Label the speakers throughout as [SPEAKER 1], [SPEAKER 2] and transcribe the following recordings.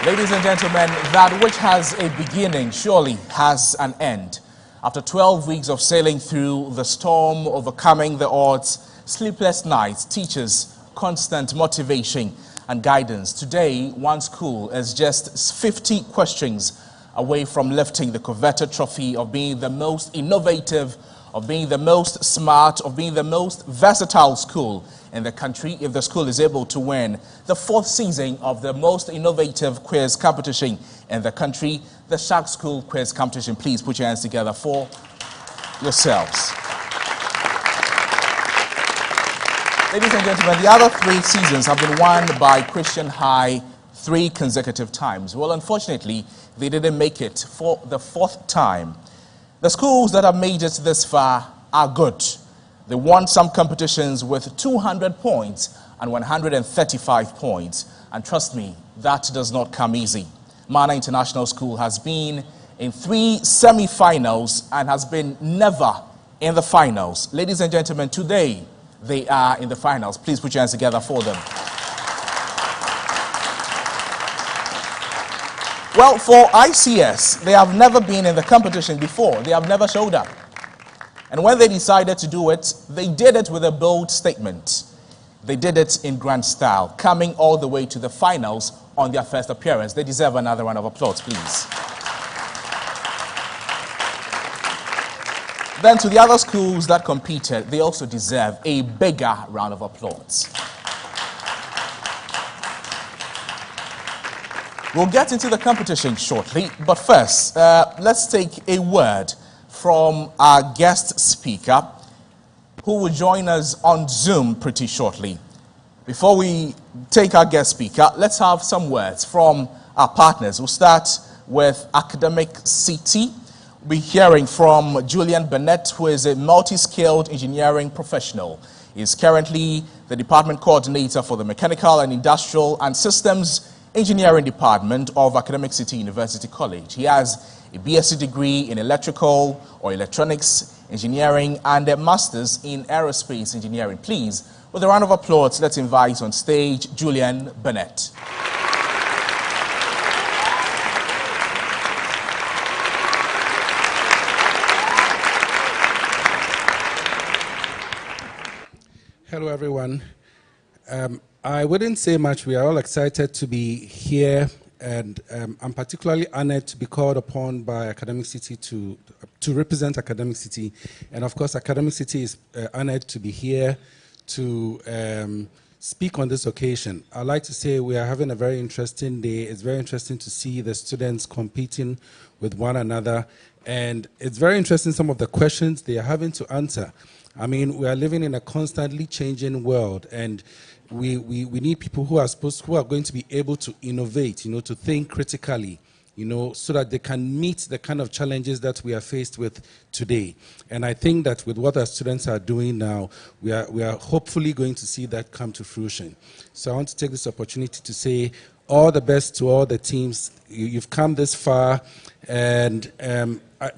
[SPEAKER 1] Ladies and gentlemen, that which has a beginning surely has an end. After 12 weeks of sailing through the storm, overcoming the odds, sleepless nights, teachers, constant motivation and guidance, today one school is just 50 questions away from lifting the coveted trophy of being the most innovative, of being the most smart, of being the most versatile school in the country. If the school is able to win the 4th season of the most innovative quiz competition in the country, the Shark School Quiz Competition, please put your hands together for yourselves. Ladies and gentlemen, the other 3 seasons have been won by Christian High 3 consecutive times. Well, unfortunately, they didn't make it for the 4th time. The schools that have made it this far are good. They won some competitions with 200 points and 135 points. And trust me, that does not come easy. Mana International School has been in 3 semi-finals and has been never in the finals. Ladies and gentlemen, today they are in the finals. Please put your hands together for them. Well, for ICS, they have never been in the competition before. They have never showed up. And when they decided to do it, they did it with a bold statement. They did it in grand style, coming all the way to the finals on their first appearance. They deserve another round of applause, please. Then to the other schools that competed, they also deserve a bigger round of applause. We'll get into the competition shortly, but first, let's take a word from our guest speaker, who will join us on Zoom pretty shortly. Before we take our guest speaker, let's have some words from our partners. We'll start with Academic City. We'll be hearing from Julian Bennett, who is a multi-skilled engineering professional. He is currently the department coordinator for the Mechanical and Industrial and Systems Engineering Department of Academic City University College. He has a BSc degree in electrical or electronics engineering and a master's in aerospace engineering. Please, with a round of applause, let's invite on stage Julian Bennett.
[SPEAKER 2] Hello, everyone. I wouldn't say much. We are all excited to be here, and I'm particularly honored to be called upon by Academic City to represent Academic City. And of course, Academic City is honored to be here to speak on this occasion. I'd like to say we are having a very interesting day. It's very interesting to see the students competing with one another. And it's very interesting some of the questions they are having to answer. I mean, we are living in a constantly changing world, and we need people who are going to be able to innovate, to think critically, so that they can meet the kind of challenges that we are faced with today. And I think that with what our students are doing now, we are hopefully going to see that come to fruition. So I want to take this opportunity to say all the best to all the teams. You've come this far, and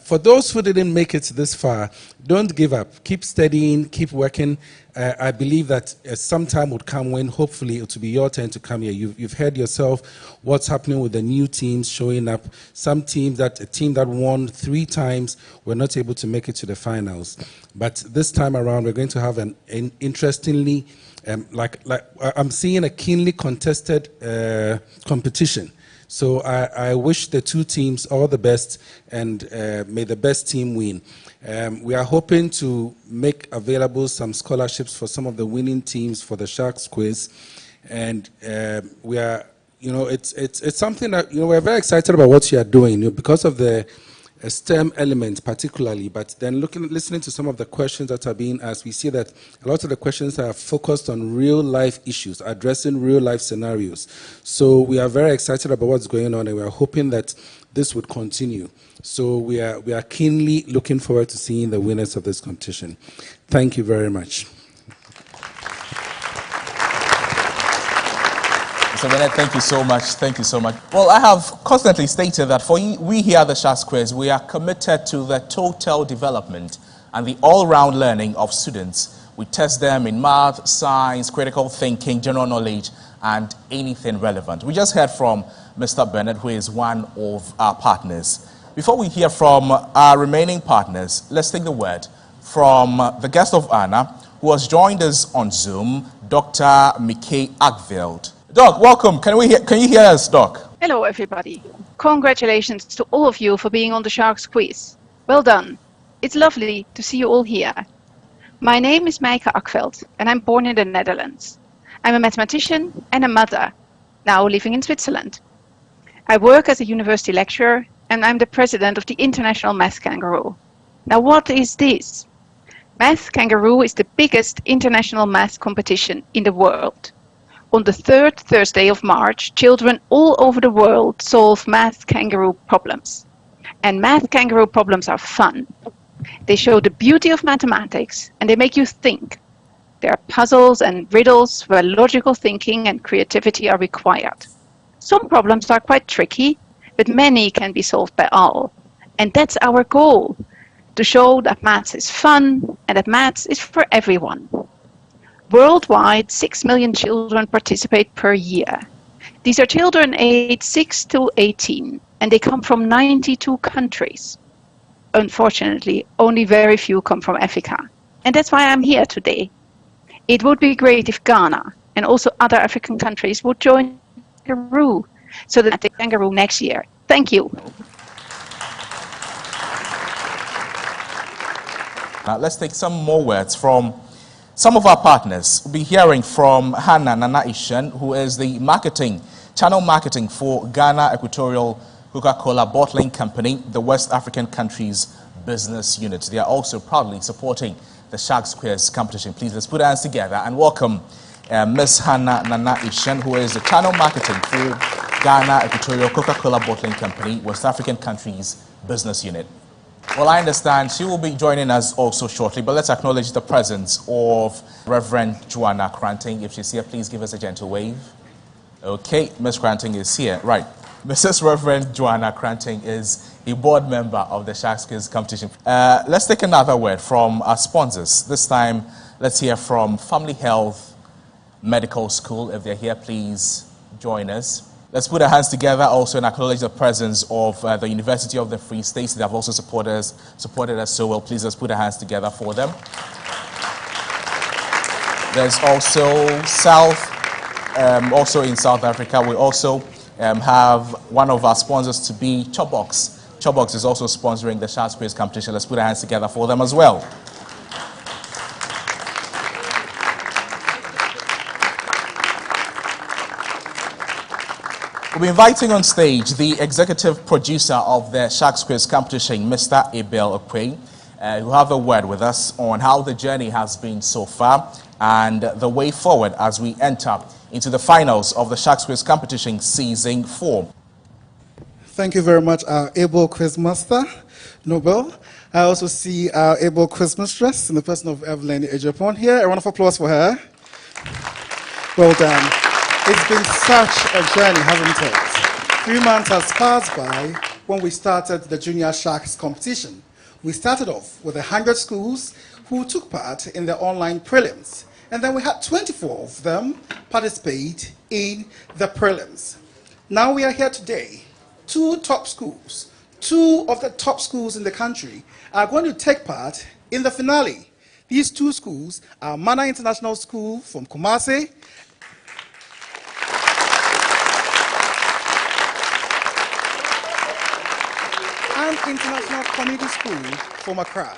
[SPEAKER 2] for those who didn't make it this far, don't give up. Keep studying, keep working. I believe that some time would come when hopefully it will be your turn to come here. You've heard yourself what's happening with the new teams showing up. Some teams, a team that won 3 times were not able to make it to the finals. But this time around, we're going to have an interestingly, I'm seeing a keenly contested competition. So I wish the 2 teams all the best, and may the best team win. We are hoping to make available some scholarships for some of the winning teams for the Sharks Quiz, and we are, it's something that we're very excited about what you are doing because of the STEM element particularly, but then listening to some of the questions that are being asked, we see that a lot of the questions are focused on real life issues, addressing real life scenarios. So we are very excited about what's going on, and we are hoping that this would continue. So we are keenly looking forward to seeing the winners of this competition. Thank you very much.
[SPEAKER 1] Mr. Bennett, thank you so much. Thank you so much. Well, I have constantly stated that we here at the Sharks Quiz, we are committed to the total development and the all-round learning of students. We test them in math, science, critical thinking, general knowledge, and anything relevant. We just heard from Mr. Bennett, who is one of our partners. Before we hear from our remaining partners, let's take the word from the guest of honor who has joined us on Zoom, Dr. Mickey Ackveld. Doc, welcome. Can you hear us, Doc?
[SPEAKER 3] Hello, everybody. Congratulations to all of you for being on the Sharks quiz. Well done. It's lovely to see you all here. My name is Meike Ackveld, and I'm born in the Netherlands. I'm a mathematician and a mother, now living in Switzerland. I work as a university lecturer, and I'm the president of the International Math Kangaroo. Now, what is this? Math Kangaroo is the biggest international math competition in the world. On the third Thursday of March, children all over the world solve Math Kangaroo problems. And Math Kangaroo problems are fun. They show the beauty of mathematics, and they make you think. There are puzzles and riddles where logical thinking and creativity are required. Some problems are quite tricky, but many can be solved by all. And that's our goal, to show that maths is fun and that maths is for everyone. Worldwide, 6 million children participate per year. These are children aged 6 to 18, and they come from 92 countries. Unfortunately, only very few come from Africa. And that's why I'm here today. It would be great if Ghana and also other African countries would join Kangaroo, so that the Kangaroo next year. Thank you.
[SPEAKER 1] Now let's take some more words from some of our partners. We'll be hearing from Hannah Nana Ishan, who is the channel marketing for Ghana Equatorial Coca-Cola Bottling Company, the West African countries business unit. They are also proudly supporting the Sharks Quiz competition. Please, let's put our hands together and welcome Ms. Hannah Nana Ishan, who is the channel marketing for Ghana Equatorial Coca-Cola Bottling Company, West African countries business unit. Well, I understand she will be joining us also shortly, but let's acknowledge the presence of Reverend Joanna Cranting. If she's here, please give us a gentle wave. Okay, Ms. Cranting is here. Right. Mrs. Reverend Joanna Cranting is a board member of the Sharks Quiz competition. Let's take another word from our sponsors. This time, let's hear from Family Health Medical School. If they're here, please join us. Let's put our hands together also and acknowledge the presence of the University of the Free States. They have also supported us so well. Please, let's put our hands together for them. There's also also in South Africa, we also have one of our sponsors to be Chobox. Chobox is also sponsoring the Sharks Quiz competition. Let's put our hands together for them as well. We'll be inviting on stage the executive producer of the Sharks Quiz competition, Mr. Abel Okwe, who have a word with us on how the journey has been so far and the way forward as we enter into the finals of the Sharks Quiz competition season 4.
[SPEAKER 4] Thank you very much, our able quizmaster, Nobel. I also see our able quizmistress in the person of Evelyn Ejapon here. A round of applause for her. Well done. It's been such a journey, hasn't it? 3 months has passed by when we started the Junior Sharks competition. We started off with 100 schools who took part in the online prelims. And then we had 24 of them participate in the prelims. Now we are here today. 2 of the top schools in the country are going to take part in the finale. These 2 schools are Mana International School from Kumasi and International Community School from Accra.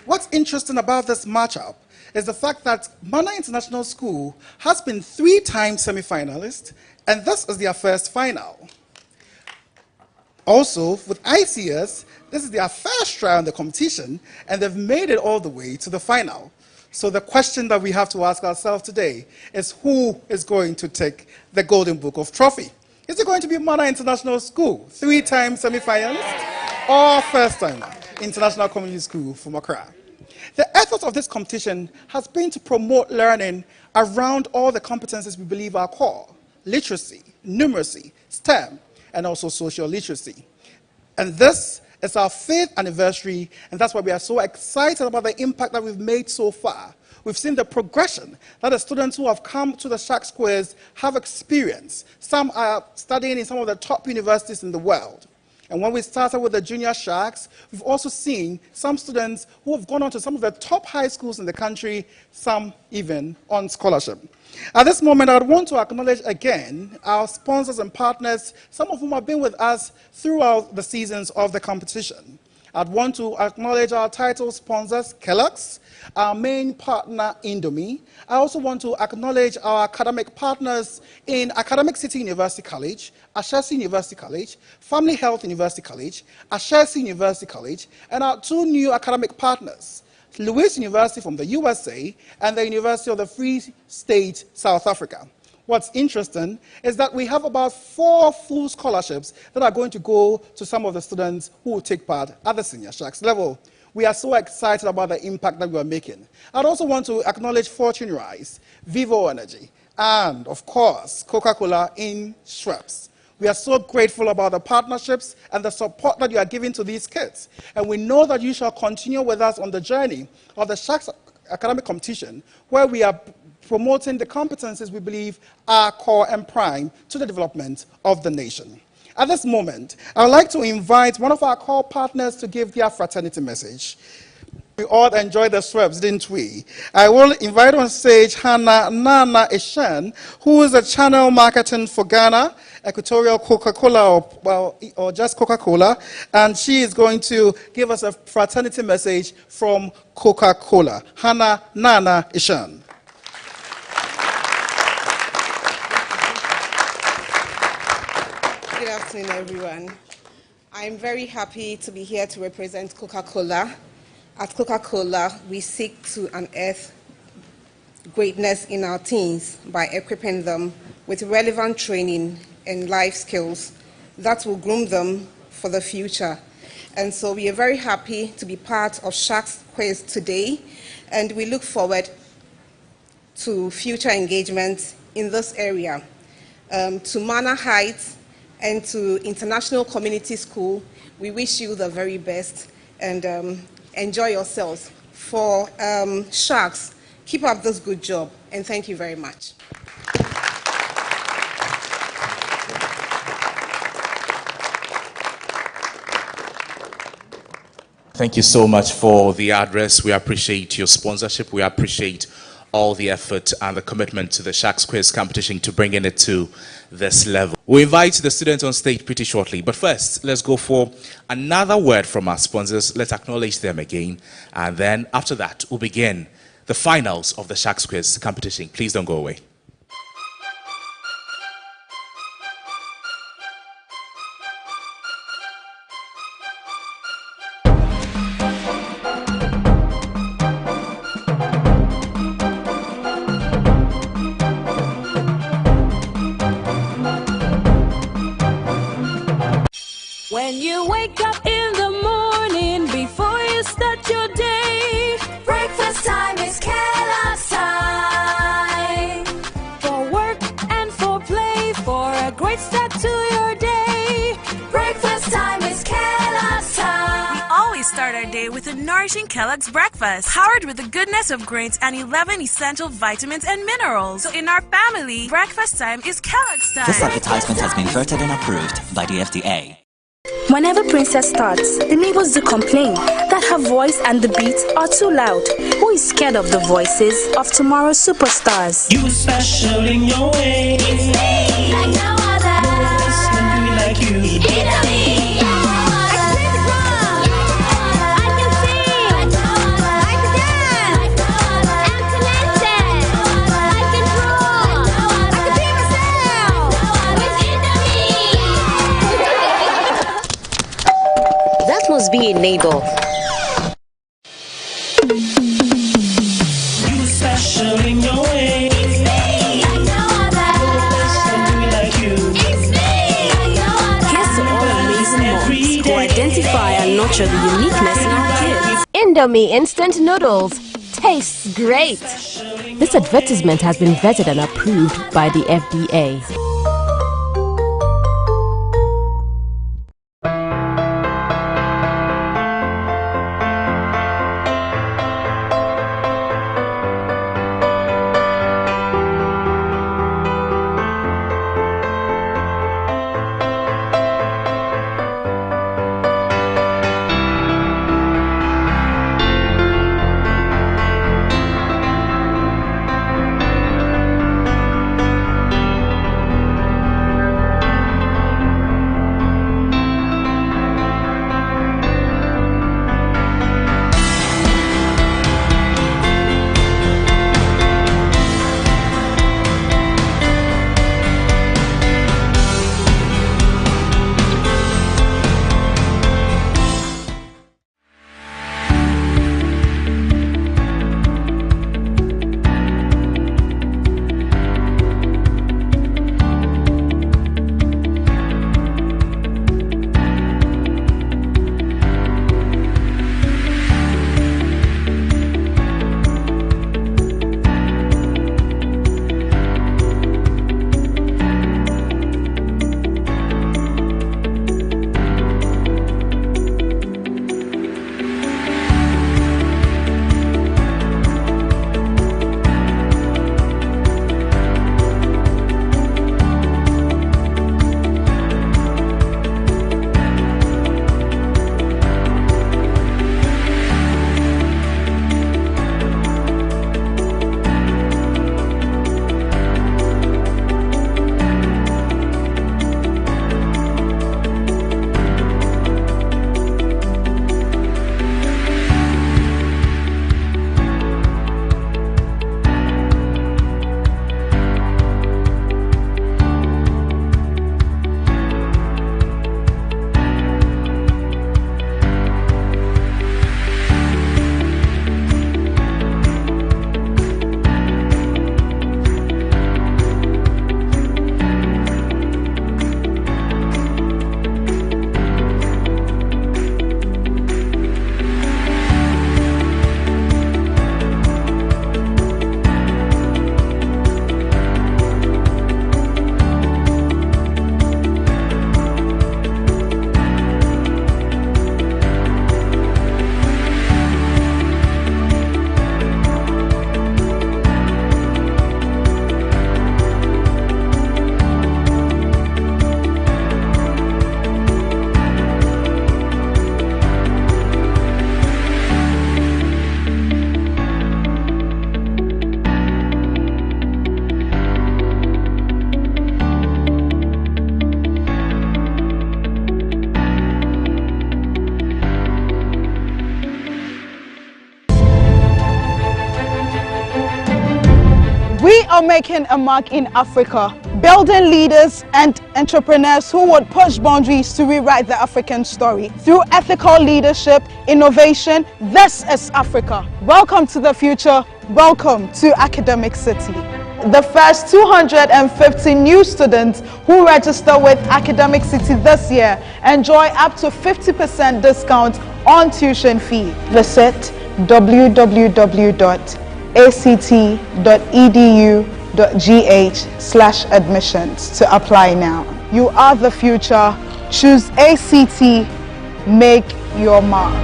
[SPEAKER 4] What's interesting about this matchup is the fact that Mana International School has been 3 times semi-finalist, and this is their first final. Also, with ICS, this is their first try on the competition, and they've made it all the way to the final. So the question that we have to ask ourselves today is who is going to take the Golden Book of Trophy? Is it going to be Mana International School, 3 times semi-finalist, or first timer, International Community School from Accra? The ethos of this competition has been to promote learning around all the competencies we believe are core: literacy, numeracy, STEM, and also social literacy. And this is our 5th anniversary, and that's why we are so excited about the impact that we've made so far. we've seen the progression that the students who have come to the Sharks Quiz have experienced. Some are studying in some of the top universities in the world. And when we started with the Junior Sharks, we've also seen some students who have gone on to some of the top high schools in the country, some even on scholarship. At this moment, I would want to acknowledge again our sponsors and partners, some of whom have been with us throughout the seasons of the competition. I'd want to acknowledge our title sponsors, Kellogg's, our main partner, Indomie. I also want to acknowledge our academic partners in Academic City University College, Ashesi University College, Family Health University College, Ashesi University College, and our two new academic partners, Lewis University from the USA and the University of the Free State, South Africa. What's interesting is that we have about 4 full scholarships that are going to go to some of the students who will take part at the Senior Sharks level. We are so excited about the impact that we are making. I'd also want to acknowledge Fortune Rice, Vivo Energy, and of course, Coca-Cola in Schweppes. We are so grateful about the partnerships and the support that you are giving to these kids. And we know that you shall continue with us on the journey of the Sharks Academic Competition, where we are promoting the competencies we believe are core and prime to the development of the nation. At this moment, I would like to invite one of our core partners to give their fraternity message. We all enjoyed the Schweppes, didn't we? I will invite on stage Hannah Nana Eshan, who is the channel marketing for Ghana, Equatorial Coca-Cola, or just Coca-Cola, and she is going to give us a fraternity message from Coca-Cola. Hannah Nana Eshan.
[SPEAKER 5] Good afternoon, everyone. I'm very happy to be here to represent Coca-Cola. At Coca-Cola, we seek to unearth greatness in our teens by equipping them with relevant training and life skills that will groom them for the future. And so we are very happy to be part of Sharks Quiz today, and we look forward to future engagements in this area. To Mana Heights and to International Community School, we wish you the very best and enjoy yourselves. For Sharks, keep up this good job, and thank you very much.
[SPEAKER 1] Thank you so much for the address. We appreciate your sponsorship. We appreciate all the effort and the commitment to the Sharks Quiz competition to bringing it to this level. We invite the students on stage pretty shortly, but first, let's go for another word from our sponsors. Let's acknowledge them again, and then after that, we'll begin the finals of the Sharks Quiz competition. Please don't go away.
[SPEAKER 6] When you wake up in the morning before you start your day, breakfast time is Kellogg's time. For work and for play, for a great start to your day, breakfast time is Kellogg's time.
[SPEAKER 7] We always start our day with a nourishing Kellogg's breakfast, powered with the goodness of grains and 11 essential vitamins and minerals. So in our family, breakfast time is Kellogg's time.
[SPEAKER 8] This advertisement has been vetted and approved by the FDA.
[SPEAKER 9] Whenever Princess starts, the neighbors do complain that her voice and the beats are too loud. Who is scared of the voices of tomorrow's superstars?
[SPEAKER 10] You special in your way.
[SPEAKER 6] It's me, like no other.
[SPEAKER 10] No one can do like you.
[SPEAKER 6] It's me.
[SPEAKER 11] That must be a neighbor.
[SPEAKER 10] You special in your way.
[SPEAKER 6] It's me, like no other.
[SPEAKER 10] No one can do like you.
[SPEAKER 6] It's me, like no other.
[SPEAKER 9] Here's to all amazing moms who identify and nurture the uniqueness in our kids.
[SPEAKER 11] Indomie instant noodles. Tastes great. This advertisement has been vetted and approved by the FDA.
[SPEAKER 12] making a mark in Africa, building leaders and entrepreneurs who would push boundaries to rewrite the African story. Through ethical leadership, innovation, this is Africa. Welcome to the future. Welcome to Academic City. The first 250 new students who register with Academic City this year enjoy up to 50% discount on tuition fee. Visit www.act.edu.gh/admissions to apply now. You are the future. Choose ACT. Make your mark.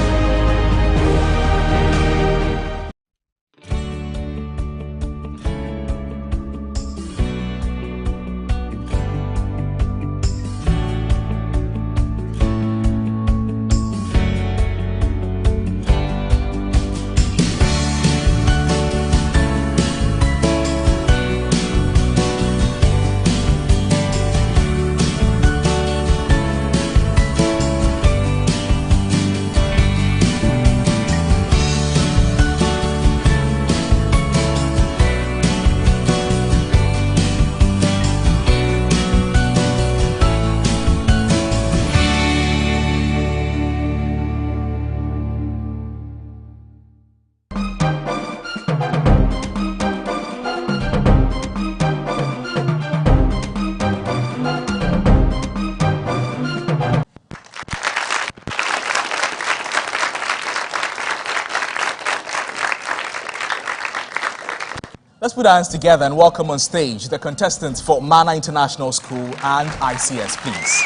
[SPEAKER 1] Let's put our hands together and welcome on stage the contestants for Mana International School and ICS, please.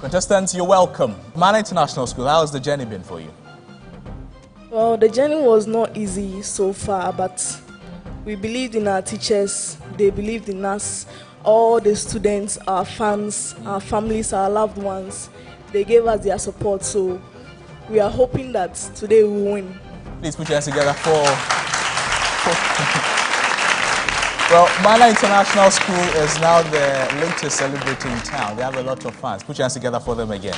[SPEAKER 1] Contestants, you're welcome. Mana International School, how has the journey been for you?
[SPEAKER 13] Well, the journey was not easy so far, but we believed in our teachers, they believed in us. All the students, our fans, our families, our loved ones, they gave us their support. So we are hoping that today we will win.
[SPEAKER 1] Please put your hands together for... Well, Mana International School is now the latest celebrity in town. They have a lot of fans. Put your hands together for them again.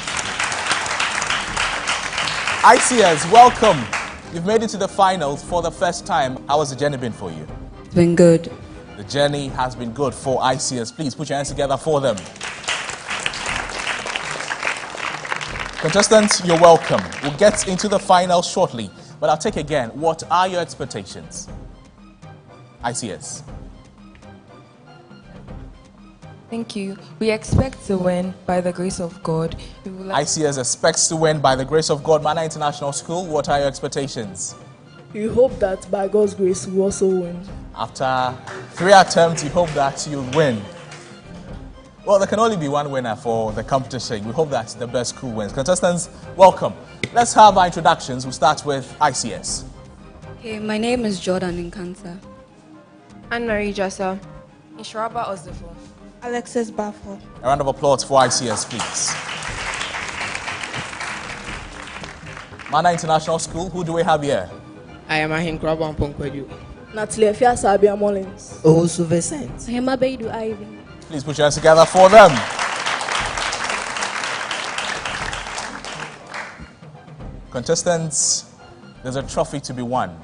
[SPEAKER 1] ICS, welcome. You've made it to the finals for the first time. How has the journey been for you?
[SPEAKER 14] It's been good.
[SPEAKER 1] The journey has been good for ICS. Please put your hands together for them. Contestants, you're welcome. We'll get into the final shortly, but I'll take again. What are your expectations? ICS.
[SPEAKER 14] Thank you. We expect to win by the grace of God.
[SPEAKER 1] ICS expects to win by the grace of God. Mana International School, what are your expectations?
[SPEAKER 13] We hope that by God's grace we also win.
[SPEAKER 1] After 3 attempts, you hope that you'll win. Well, there can only be one winner for the competition. We hope that the best school wins. Contestants, welcome. Let's have our introductions. We'll start with ICS.
[SPEAKER 14] Okay, my name is Jordan Nkanta.
[SPEAKER 15] Anne-Marie Jassa.
[SPEAKER 14] Inshiraba Ozefo.
[SPEAKER 15] Alexis Baffo.
[SPEAKER 1] A round of applause for ICS, please. Mana International School, who do we have here?
[SPEAKER 16] I am Ahin Krabon Ponkwedu.
[SPEAKER 13] Natalie Fiasabia Mullins.
[SPEAKER 16] Osu Vincent.
[SPEAKER 14] I am Abeidu Ivy.
[SPEAKER 1] Please put your hands together for them. Contestants, there's a trophy to be won.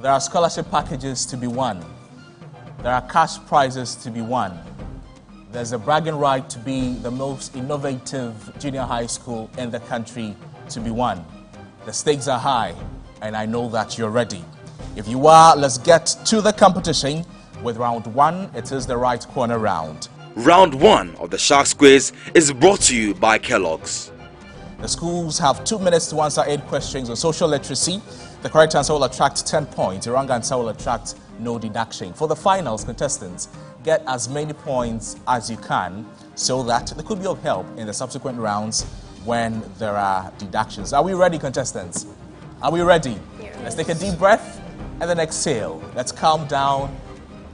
[SPEAKER 1] There are scholarship packages to be won. There are cash prizes to be won. There's a bragging right to be the most innovative junior high school in the country to be won. The stakes are high, and I know that you're ready. If you are, let's get to the competition. With round one, it is the right corner round.
[SPEAKER 17] Round one of the Sharks Quiz is brought to you by Kellogg's.
[SPEAKER 1] The schools have 2 minutes to answer 8 questions on social literacy. The correct answer will attract 10 points. The wrong answer will attract no deduction. For the finals, contestants, get as many points as you can so that they could be of help in the subsequent rounds when there are deductions. Are we ready, contestants? Are we ready? Yes. Let's take a deep breath and then exhale. Let's calm down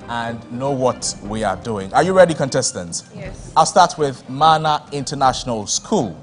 [SPEAKER 1] and know what we are doing. Are you ready, contestants?
[SPEAKER 15] Yes.
[SPEAKER 1] I'll start with Mana International School.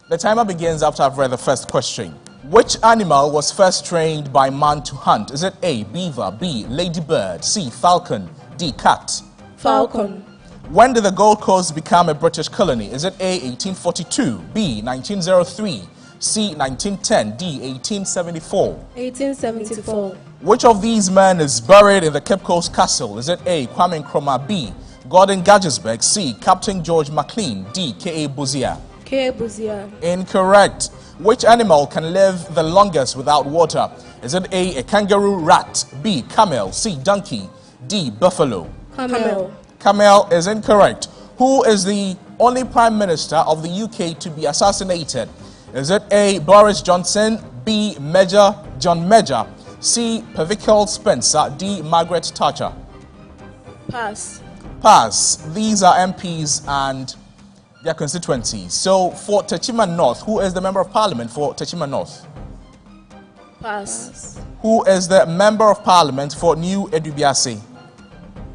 [SPEAKER 1] The timer begins after I've read the first question. Which animal was first trained by man to hunt? Is it A, beaver, B, ladybird, C, falcon, D, cat?
[SPEAKER 13] Falcon.
[SPEAKER 1] When did the Gold Coast become a British colony? Is it A, 1842, B, 1903, C, 1910, D, 1874?
[SPEAKER 15] 1874.
[SPEAKER 1] Which of these men is buried in the Cape Coast Castle? Is it A, Kwame Nkrumah, B, Gordon Gadgesberg, C, Captain George McLean, D, K.A. Buzia?
[SPEAKER 15] K. Buzia.
[SPEAKER 1] Incorrect. Which animal can live the longest without water? Is it A, kangaroo, rat, B, camel, C, donkey, D, buffalo?
[SPEAKER 15] Camel.
[SPEAKER 1] Camel is incorrect. Who is the only Prime Minister of the UK to be assassinated? Is it A, Boris Johnson, B, John Major, C, Percival Spencer, D, Margaret Thatcher?
[SPEAKER 13] Pass.
[SPEAKER 1] Pass. These are MPs and their constituencies. So for Techima North, who is the Member of Parliament for Techima North?
[SPEAKER 13] Pass.
[SPEAKER 1] Who is the Member of Parliament for New Edubiase?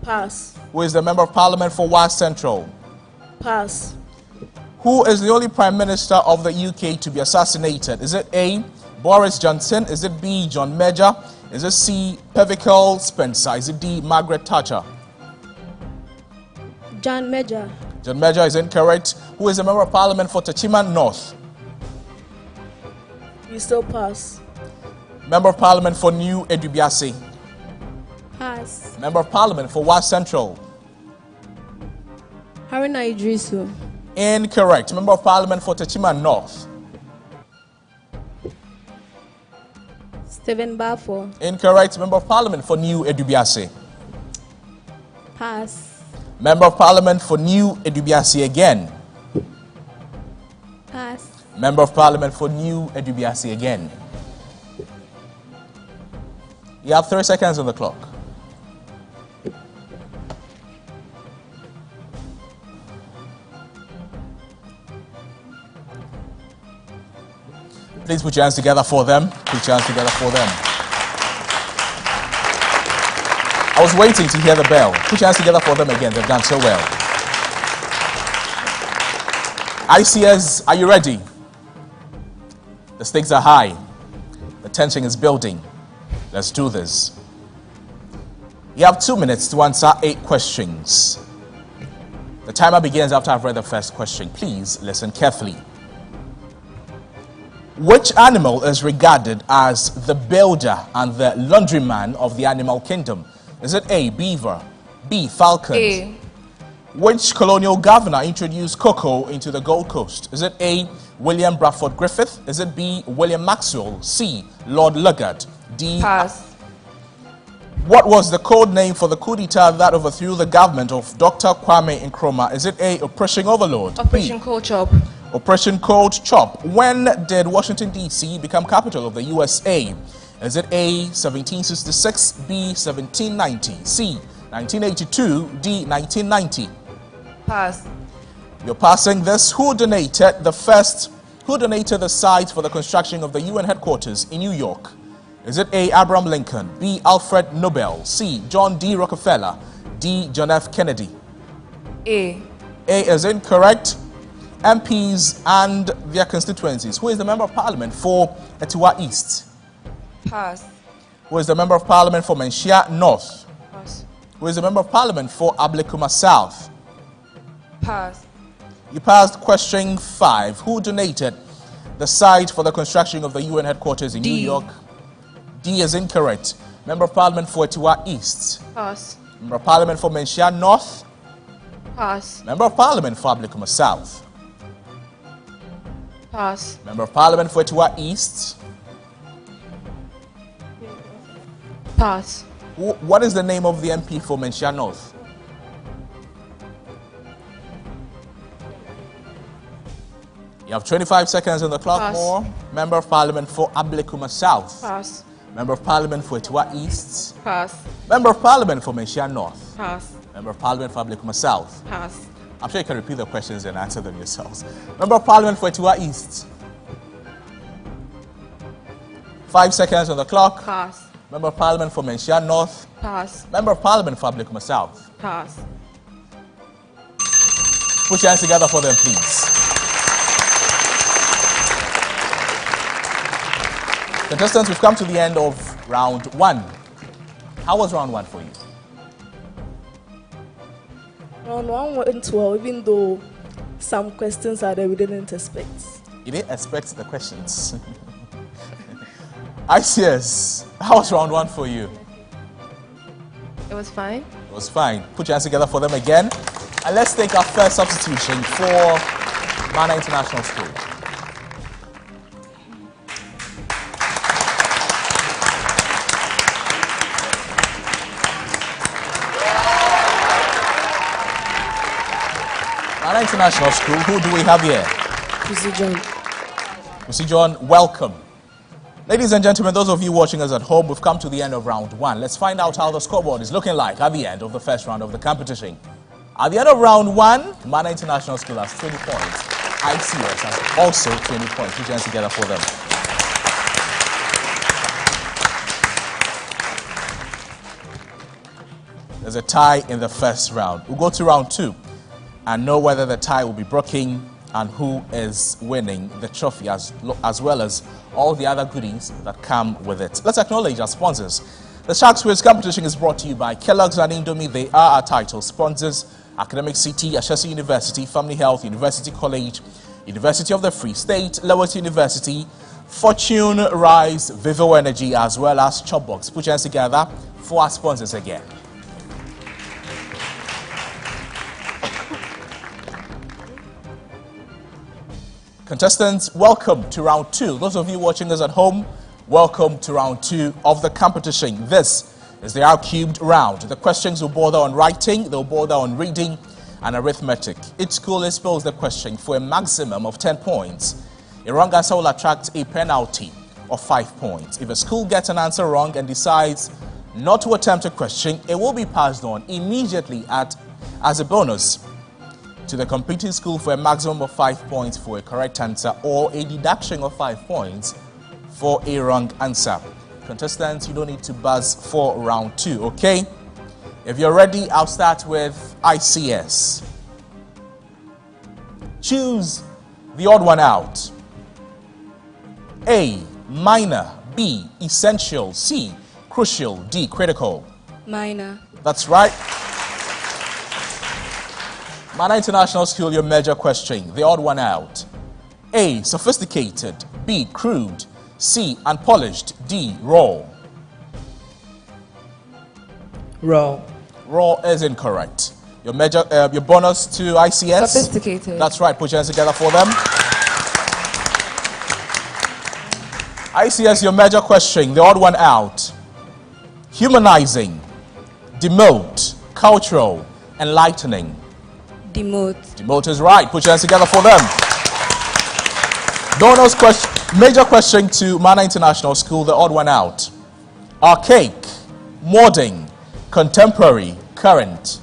[SPEAKER 13] Pass.
[SPEAKER 1] Who is the Member of Parliament for West Central?
[SPEAKER 13] Pass.
[SPEAKER 1] Who is the only Prime Minister of the UK to be assassinated? Is it A, Boris Johnson? Is it B, John Major? Is it C, Percival Spencer? Is it D, Margaret Thatcher?
[SPEAKER 15] John Major.
[SPEAKER 1] John Major is incorrect. Who is the Member of Parliament for Techima North?
[SPEAKER 13] We still pass.
[SPEAKER 1] Member of Parliament for New Edubiase?
[SPEAKER 15] Pass.
[SPEAKER 1] Member of Parliament for West Central?
[SPEAKER 15] Haruna Idrisu.
[SPEAKER 1] Incorrect. Member of Parliament for Techima North?
[SPEAKER 15] Stephen Bafo.
[SPEAKER 1] Incorrect. Member of Parliament for New Edubiase?
[SPEAKER 15] Pass.
[SPEAKER 1] Member of Parliament for New Edubiase again?
[SPEAKER 15] Pass.
[SPEAKER 1] Member of Parliament for New Edubiase again? You have 30 seconds on the clock. Please put your hands together for them. Put your hands together for them. I was waiting to hear the bell. Put your hands together for them again. They've done so well. ICS, are you ready? The stakes are high. The tension is building. Let's do this. You have 2 minutes to answer 8 questions. The timer begins after I've read the first question. Please listen carefully. Which animal is regarded as the builder and the laundryman of the animal kingdom? Is it A, beaver, B, falcon?
[SPEAKER 14] A.
[SPEAKER 1] Which colonial governor introduced cocoa into the Gold Coast? Is it A, William Bradford Griffith? Is it B, William Maxwell? C, Lord Lugard? D.
[SPEAKER 14] Pass.
[SPEAKER 1] What was the code name for the coup d'etat that overthrew the government of Dr. Kwame Nkrumah? Is it A, Operation Overlord?
[SPEAKER 14] Operation Cold Chop.
[SPEAKER 1] Operation Cold Chop. When did Washington, D.C. become capital of the USA? Is it A, 1766, B, 1790, C, 1982, D, 1990?
[SPEAKER 14] Pass.
[SPEAKER 1] You're passing this. Who donated the site for the construction of the UN headquarters in New York? Is it A, Abraham Lincoln, B, Alfred Nobel, C, John D. Rockefeller, D, John F. Kennedy?
[SPEAKER 14] A.
[SPEAKER 1] A is incorrect. MPs and their constituencies. Who is the Member of Parliament for Etiwa East?
[SPEAKER 14] Pass.
[SPEAKER 1] Who is the Member of Parliament for Menchia North?
[SPEAKER 14] Pass.
[SPEAKER 1] Who is the Member of Parliament for Ablekuma South?
[SPEAKER 14] Pass.
[SPEAKER 1] You passed question 5. Who donated the site for the construction of the UN headquarters in
[SPEAKER 14] D.
[SPEAKER 1] New York? D is incorrect. Member of Parliament for Etiwa East?
[SPEAKER 14] Pass.
[SPEAKER 1] Member of Parliament for Menchia North?
[SPEAKER 14] Pass.
[SPEAKER 1] Member of Parliament for Ablekuma South?
[SPEAKER 14] Pass.
[SPEAKER 1] Member of Parliament for Etiwa East?
[SPEAKER 14] Pass.
[SPEAKER 1] What is the name of the MP for Menchia North? You have 25 seconds on the clock.
[SPEAKER 14] Pass.
[SPEAKER 1] More. Member of Parliament for Ablekuma South?
[SPEAKER 14] Pass.
[SPEAKER 1] Member of Parliament for Etiwa East?
[SPEAKER 14] Pass.
[SPEAKER 1] Member of Parliament for Menchia North?
[SPEAKER 14] Pass.
[SPEAKER 1] Member of Parliament for Ablekuma South?
[SPEAKER 14] Pass.
[SPEAKER 1] I'm sure you can repeat the questions and answer them yourselves. Member of Parliament for Etiwa East? 5 seconds on the clock.
[SPEAKER 14] Pass.
[SPEAKER 1] Member of Parliament for Menchia North?
[SPEAKER 14] Pass.
[SPEAKER 1] Member of Parliament for Ablekuma South?
[SPEAKER 14] Pass.
[SPEAKER 1] Put your hands together for them, please. Contestants, we've come to the end of round 1. How was round 1 for you?
[SPEAKER 13] Round 1 went well, even though some questions are there we didn't expect.
[SPEAKER 1] You didn't expect the questions. ICS, how was round 1 for you?
[SPEAKER 14] It was fine.
[SPEAKER 1] It was fine. Put your hands together for them again. And let's take our first substitution for Mana International School. Mana International School, who do we have here?
[SPEAKER 15] Mr. John.
[SPEAKER 1] Mr. John, welcome. Ladies and gentlemen, those of you watching us at home, we've come to the end of round 1. Let's find out how the scoreboard is looking like at the end of the first round of the competition. At the end of round 1, Mana International School has 20 points. ICS has also 20 points. Put your hands together for them. There's a tie in the first round. We'll go to round 2 and know whether the tie will be broken and who is winning the trophy, as well as all the other goodies that come with it. Let's acknowledge our sponsors. The Sharks Quiz competition is brought to you by Kellogg's and Indomie. They are our title sponsors. Academic City, Ashesi University, Family Health, University College, University of the Free State, Lowest University, Fortune, Rise, Vivo Energy, as well as Chopbox. Put your hands together for our sponsors again. Contestants, welcome to round 2. Those of you watching us at home, welcome to round 2 of the competition. This is the R-cubed round. The questions will border on writing, they'll border on reading and arithmetic. Each school is posed the question for a maximum of 10 points. A wrong answer will attract a penalty of 5 points. If a school gets an answer wrong and decides not to attempt a question, it will be passed on immediately as a bonus to the competing school for a maximum of 5 points for a correct answer, or a deduction of 5 points for a wrong answer. Contestants, you don't need to buzz for round 2, okay? If you're ready, I'll start with ICS. Choose the odd one out. A, minor. B, essential. C, crucial. D, critical.
[SPEAKER 15] Minor.
[SPEAKER 1] That's right. Mana International School, your major question. The odd one out. A, sophisticated. B, crude. C, unpolished. D, raw.
[SPEAKER 16] Raw.
[SPEAKER 1] Raw is incorrect. Your bonus to ICS?
[SPEAKER 14] Sophisticated.
[SPEAKER 1] That's right. Put your hands together for them. ICS, your major question. The odd one out. Humanizing. Demote. Cultural. Enlightening.
[SPEAKER 15] Demote.
[SPEAKER 1] Demote is right. Put your hands together for them. Bonus question. Major question to Mana International School, the odd one out. Archaic, modern, contemporary, current.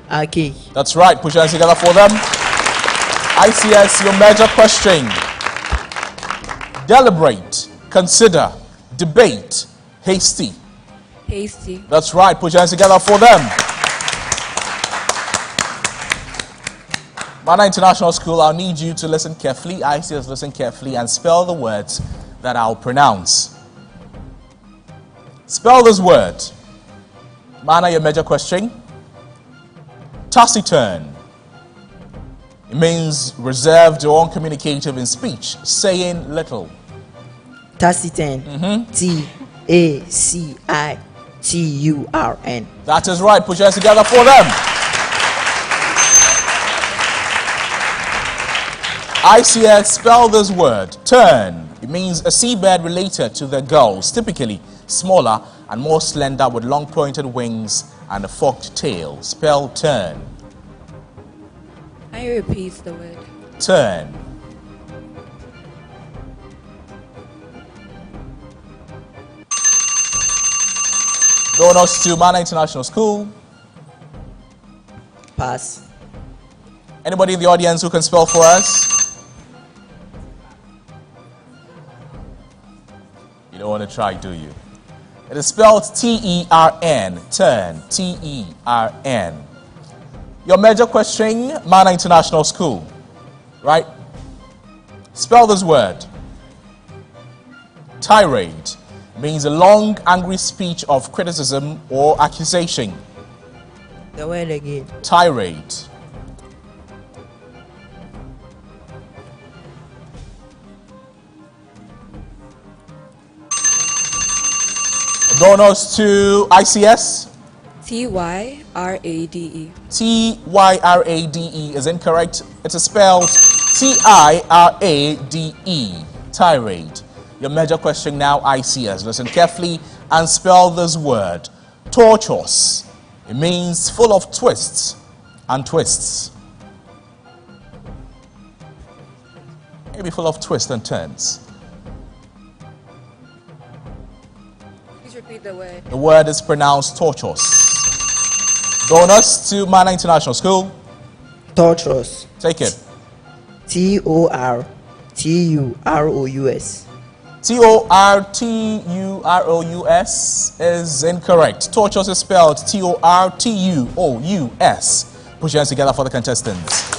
[SPEAKER 16] Archaic.
[SPEAKER 1] That's right. Put your hands together for them. ICS, your major question. Deliberate, consider, debate, hasty.
[SPEAKER 15] Hasty.
[SPEAKER 1] That's right. Put your hands together for them. Mana International School, I'll need you to listen carefully. ICS, listen carefully and spell the words that I'll pronounce. Spell this word. Mana, your major question. Taciturn. It means reserved or uncommunicative in speech, saying little.
[SPEAKER 16] Taciturn. T-A-C-I-T-U-R-N.
[SPEAKER 1] That is right. Put your hands together for them. ICS, spell this word. Turn. It means a seabird related to the gulls, typically smaller and more slender with long pointed wings and a forked tail. Spell turn.
[SPEAKER 15] Can you repeat the word?
[SPEAKER 1] Turn. Bonus to Mana International School.
[SPEAKER 16] Pass.
[SPEAKER 1] Anybody in the audience who can spell for us? You don't want to try, do you? It is spelled T-E-R-N. Turn. T-E-R-N. Your major question, Mana International School. Right? Spell this word. Tirade means a long, angry speech of criticism or accusation.
[SPEAKER 16] The word again.
[SPEAKER 1] Tirade. Bonus to ICS.
[SPEAKER 15] Tyrade.
[SPEAKER 1] Tyrade is incorrect. It is spelled Tirade. Tirade. Your major question now, ICS. Listen carefully and spell this word. Tortuous. It means full of twists and twists. Maybe full of twists and turns.
[SPEAKER 15] Please repeat the word.
[SPEAKER 1] The word is pronounced tortuous. Bonus to Mana International School.
[SPEAKER 16] Tortuous.
[SPEAKER 1] Take it.
[SPEAKER 16] Torturous.
[SPEAKER 1] Torturous is incorrect. Tortuous is spelled Tortuous. Put your hands together for the contestants.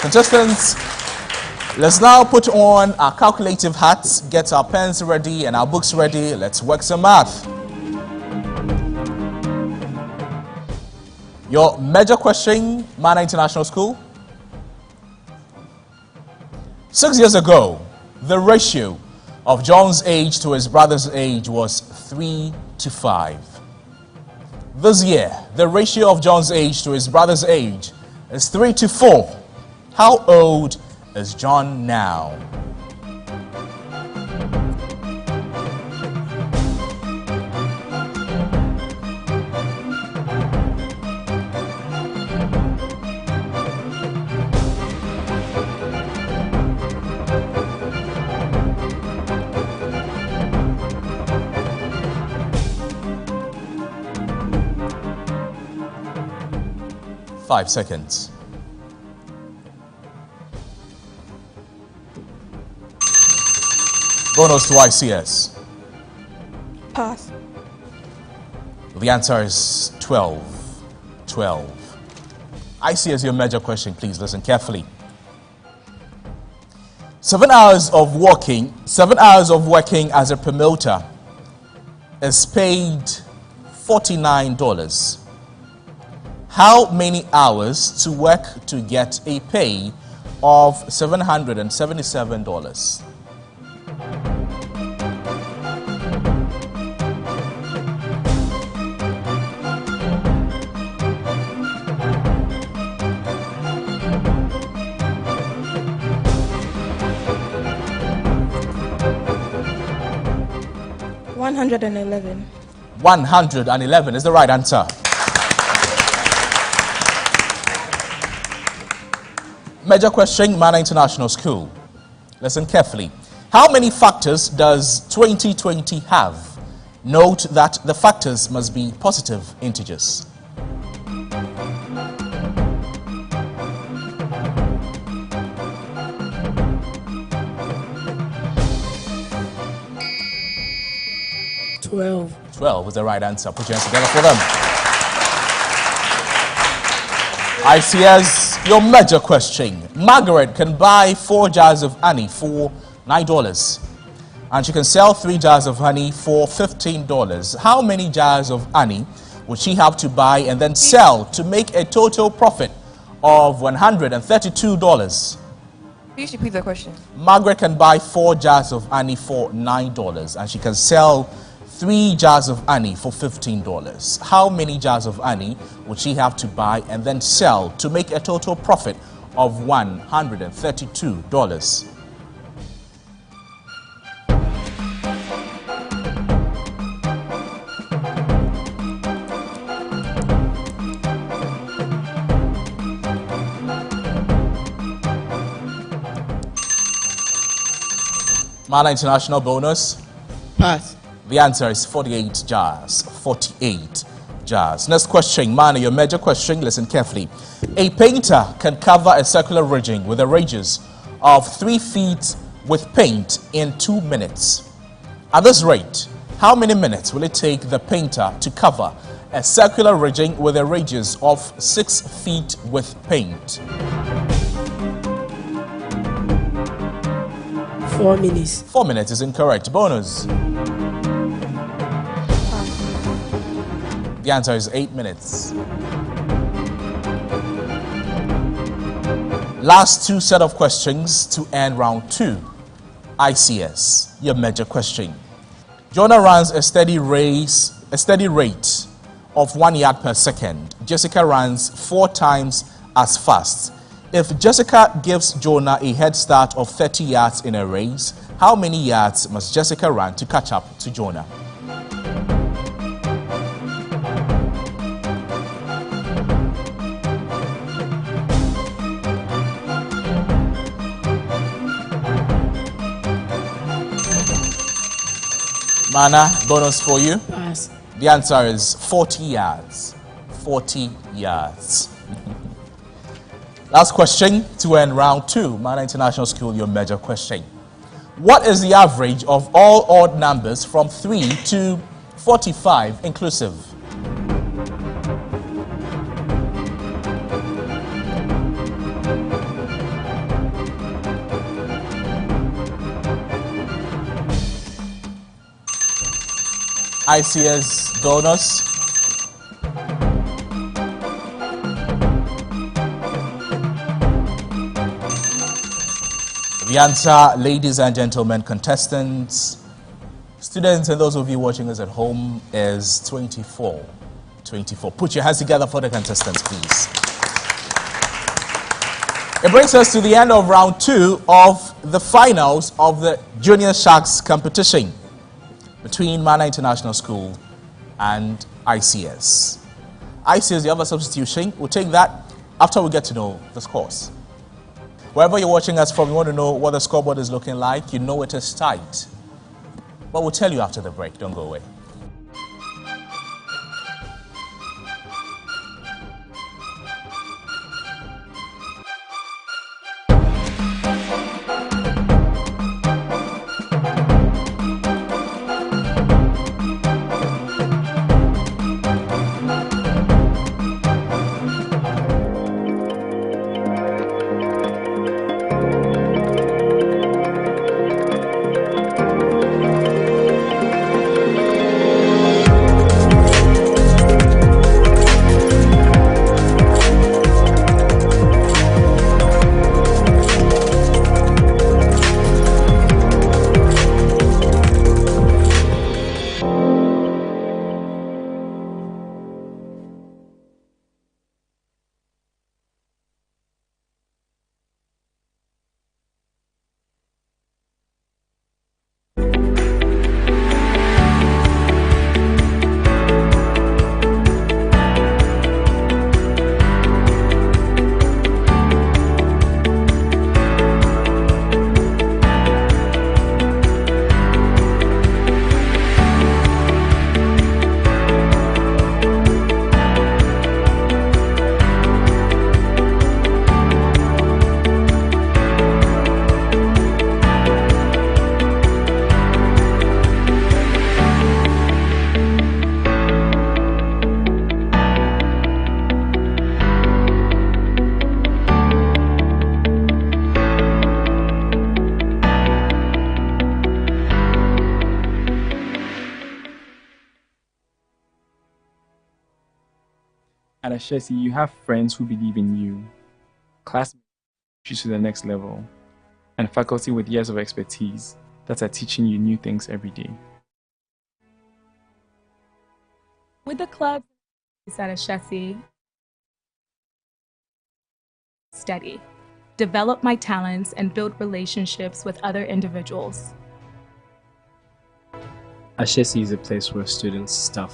[SPEAKER 1] Contestants, let's now put on our calculative hats, get our pens ready and our books ready. Let's work some math. Your major question, Mana International School. 6 years ago, the ratio of John's age to his brother's age was 3 to 5. This year, the ratio of John's age to his brother's age is 3 to 4. How old is John now? Five seconds. Bonus to ICS.
[SPEAKER 12] Pass.
[SPEAKER 1] The answer is 12. 12. ICS, your major question, please listen carefully. 7 hours of working as a promoter is paid $49. How many hours to work to get a pay of $777?
[SPEAKER 12] $111.
[SPEAKER 1] 111 is the right answer. Major question, Mana International School. Listen carefully. How many factors does 2020 have? Note that the factors must be positive integers.
[SPEAKER 13] $12.
[SPEAKER 1] 12 is the right answer. Put your hands together for them. ICS, your major question. Margaret can buy 4 jars of honey for $9. And she can sell 3 jars of honey for $15. How many jars of honey would she have to buy and then sell to make a total profit of $132?
[SPEAKER 14] Please repeat the question.
[SPEAKER 1] Margaret can buy 4 jars of honey for $9 and she can sell 3 jars of honey for $15. How many jars of honey would she have to buy and then sell to make a total profit of $132? Mana International bonus.
[SPEAKER 16] Pass.
[SPEAKER 1] The answer is 48 jars. 48 jars. Next question, Mana, your major question. Listen carefully. A painter can cover a circular ridging with a radius of 3 feet with paint in 2 minutes. At this rate, how many minutes will it take the painter to cover a circular ridging with a radius of 6 feet with paint?
[SPEAKER 16] 4 minutes.
[SPEAKER 1] 4 minutes is incorrect. Bonus. The answer is 8 minutes. Last two set of questions to end round 2. ICS, your major question. Jonah runs a steady rate of 1 yard per second. Jessica runs 4 times as fast. If Jessica gives Jonah a head start of 30 yards in a race, how many yards must Jessica run to catch up to Jonah? Mana, bonus for you.
[SPEAKER 16] Pass.
[SPEAKER 1] The answer is 40 yards. 40 yards. Last question to end round 2. Mana International School, your major question. What is the average of all odd numbers from 3 to 45 inclusive? ICS bonus. The answer, ladies and gentlemen, contestants, students and those of you watching us at home, is 24. 24. Put your hands together for the contestants, please. It brings us to the end of round 2 of the finals of the Junior Sharks competition between Mana International School and ICS. ICS, you have a substitution. We'll take that after we get to know the scores. Wherever you're watching us from, you want to know what the scoreboard is looking like, you know it is tight. But we'll tell you after the break. Don't go away.
[SPEAKER 18] At Ashesi, you have friends who believe in you, classmates who push you to the next level, and faculty with years of expertise that are teaching you new things every day.
[SPEAKER 19] With the club at Ashesi, steady, develop my talents, and build relationships with other individuals.
[SPEAKER 20] Ashesi is a place where students, staff,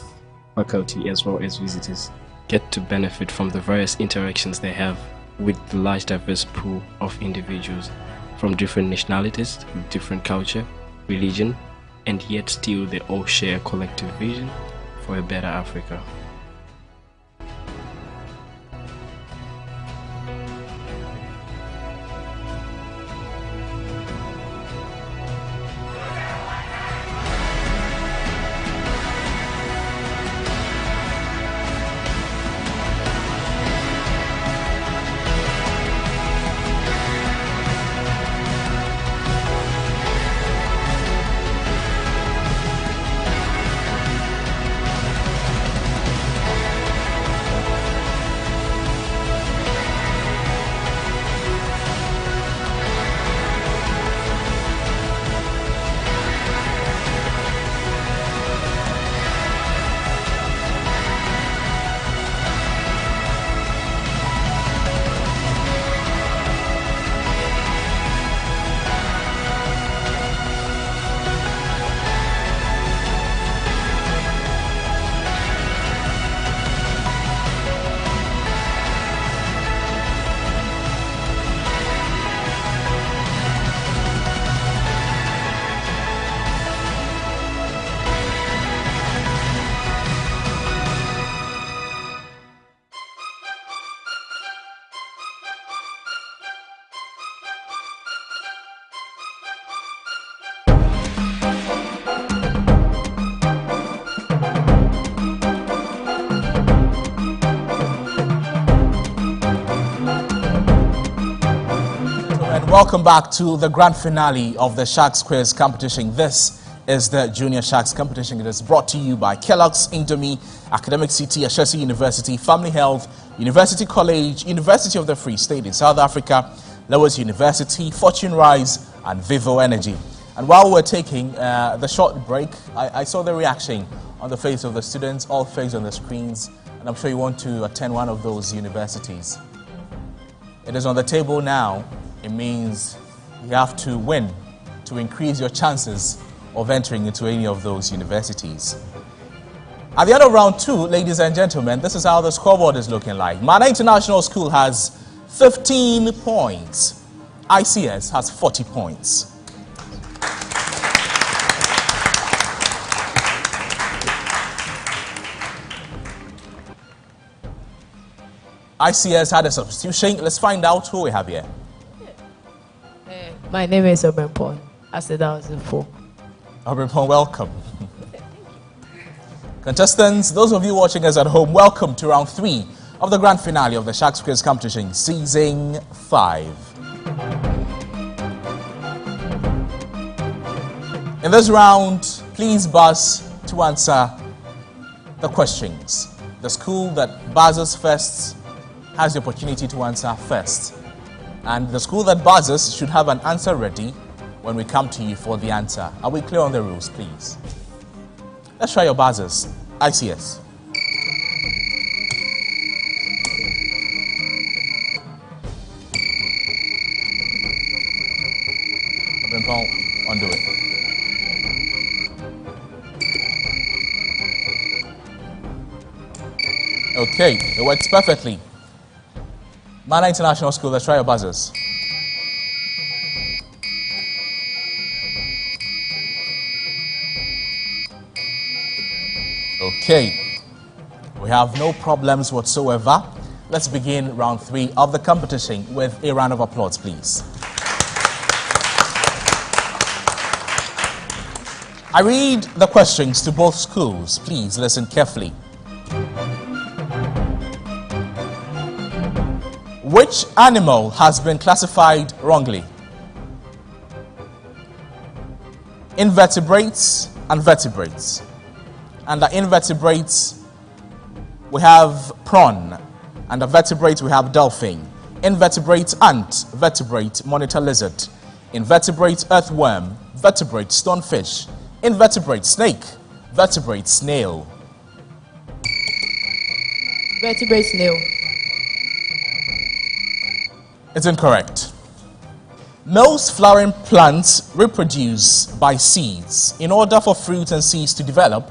[SPEAKER 20] faculty, as well as visitors get to benefit from the various interactions they have with the large diverse pool of individuals from different nationalities, different culture, religion, and yet still they all share a collective vision for a better Africa.
[SPEAKER 1] And welcome back to the grand finale of the Sharks Quiz competition. This is the Junior Sharks competition. It is brought to you by Kellogg's, Indomie, Academic City, Ashesi University, Family Health, University College, University of the Free State in South Africa, Lowers University, Fortune Rise, and Vivo Energy. And while we're taking the short break, I saw the reaction on the face of the students, all face on the screens, and I'm sure you want to attend one of those universities. It is on the table now. It means you have to win to increase your chances of entering into any of those universities. At the end of round 2, ladies and gentlemen, this is how the scoreboard is looking like. Mana International School has 15 points. ICS has 40 points. ICS had a substitution. Let's find out who we have here.
[SPEAKER 15] My name is Obenpon. I said that was info.
[SPEAKER 1] Obenpon, welcome. Contestants, those of you watching us at home, welcome to round 3 of the grand finale of the Sharks Quiz competition, season 5. In this round, please buzz to answer the questions. The school that buzzes first has the opportunity to answer first. And the school that buzzes should have an answer ready when we come to you for the answer. Are we clear on the rules, please? Let's try your buzzers. ICS. Undo it. Okay, it works perfectly. Mana International School, let's try your buzzers. Okay, we have no problems whatsoever. Let's begin round 3 of the competition with a round of applause, please. I read the questions to both schools. Please listen carefully. Which animal has been classified wrongly? Invertebrates and vertebrates. Under invertebrates, we have prawn. Under vertebrates, we have dolphin. Invertebrates, ant. Vertebrate, monitor lizard. Invertebrates, earthworm. Vertebrate, stonefish. Invertebrate, snake. Vertebrate, snail.
[SPEAKER 15] Vertebrate snail.
[SPEAKER 1] It's incorrect. Most flowering plants reproduce by seeds. In order for fruit and seeds to develop,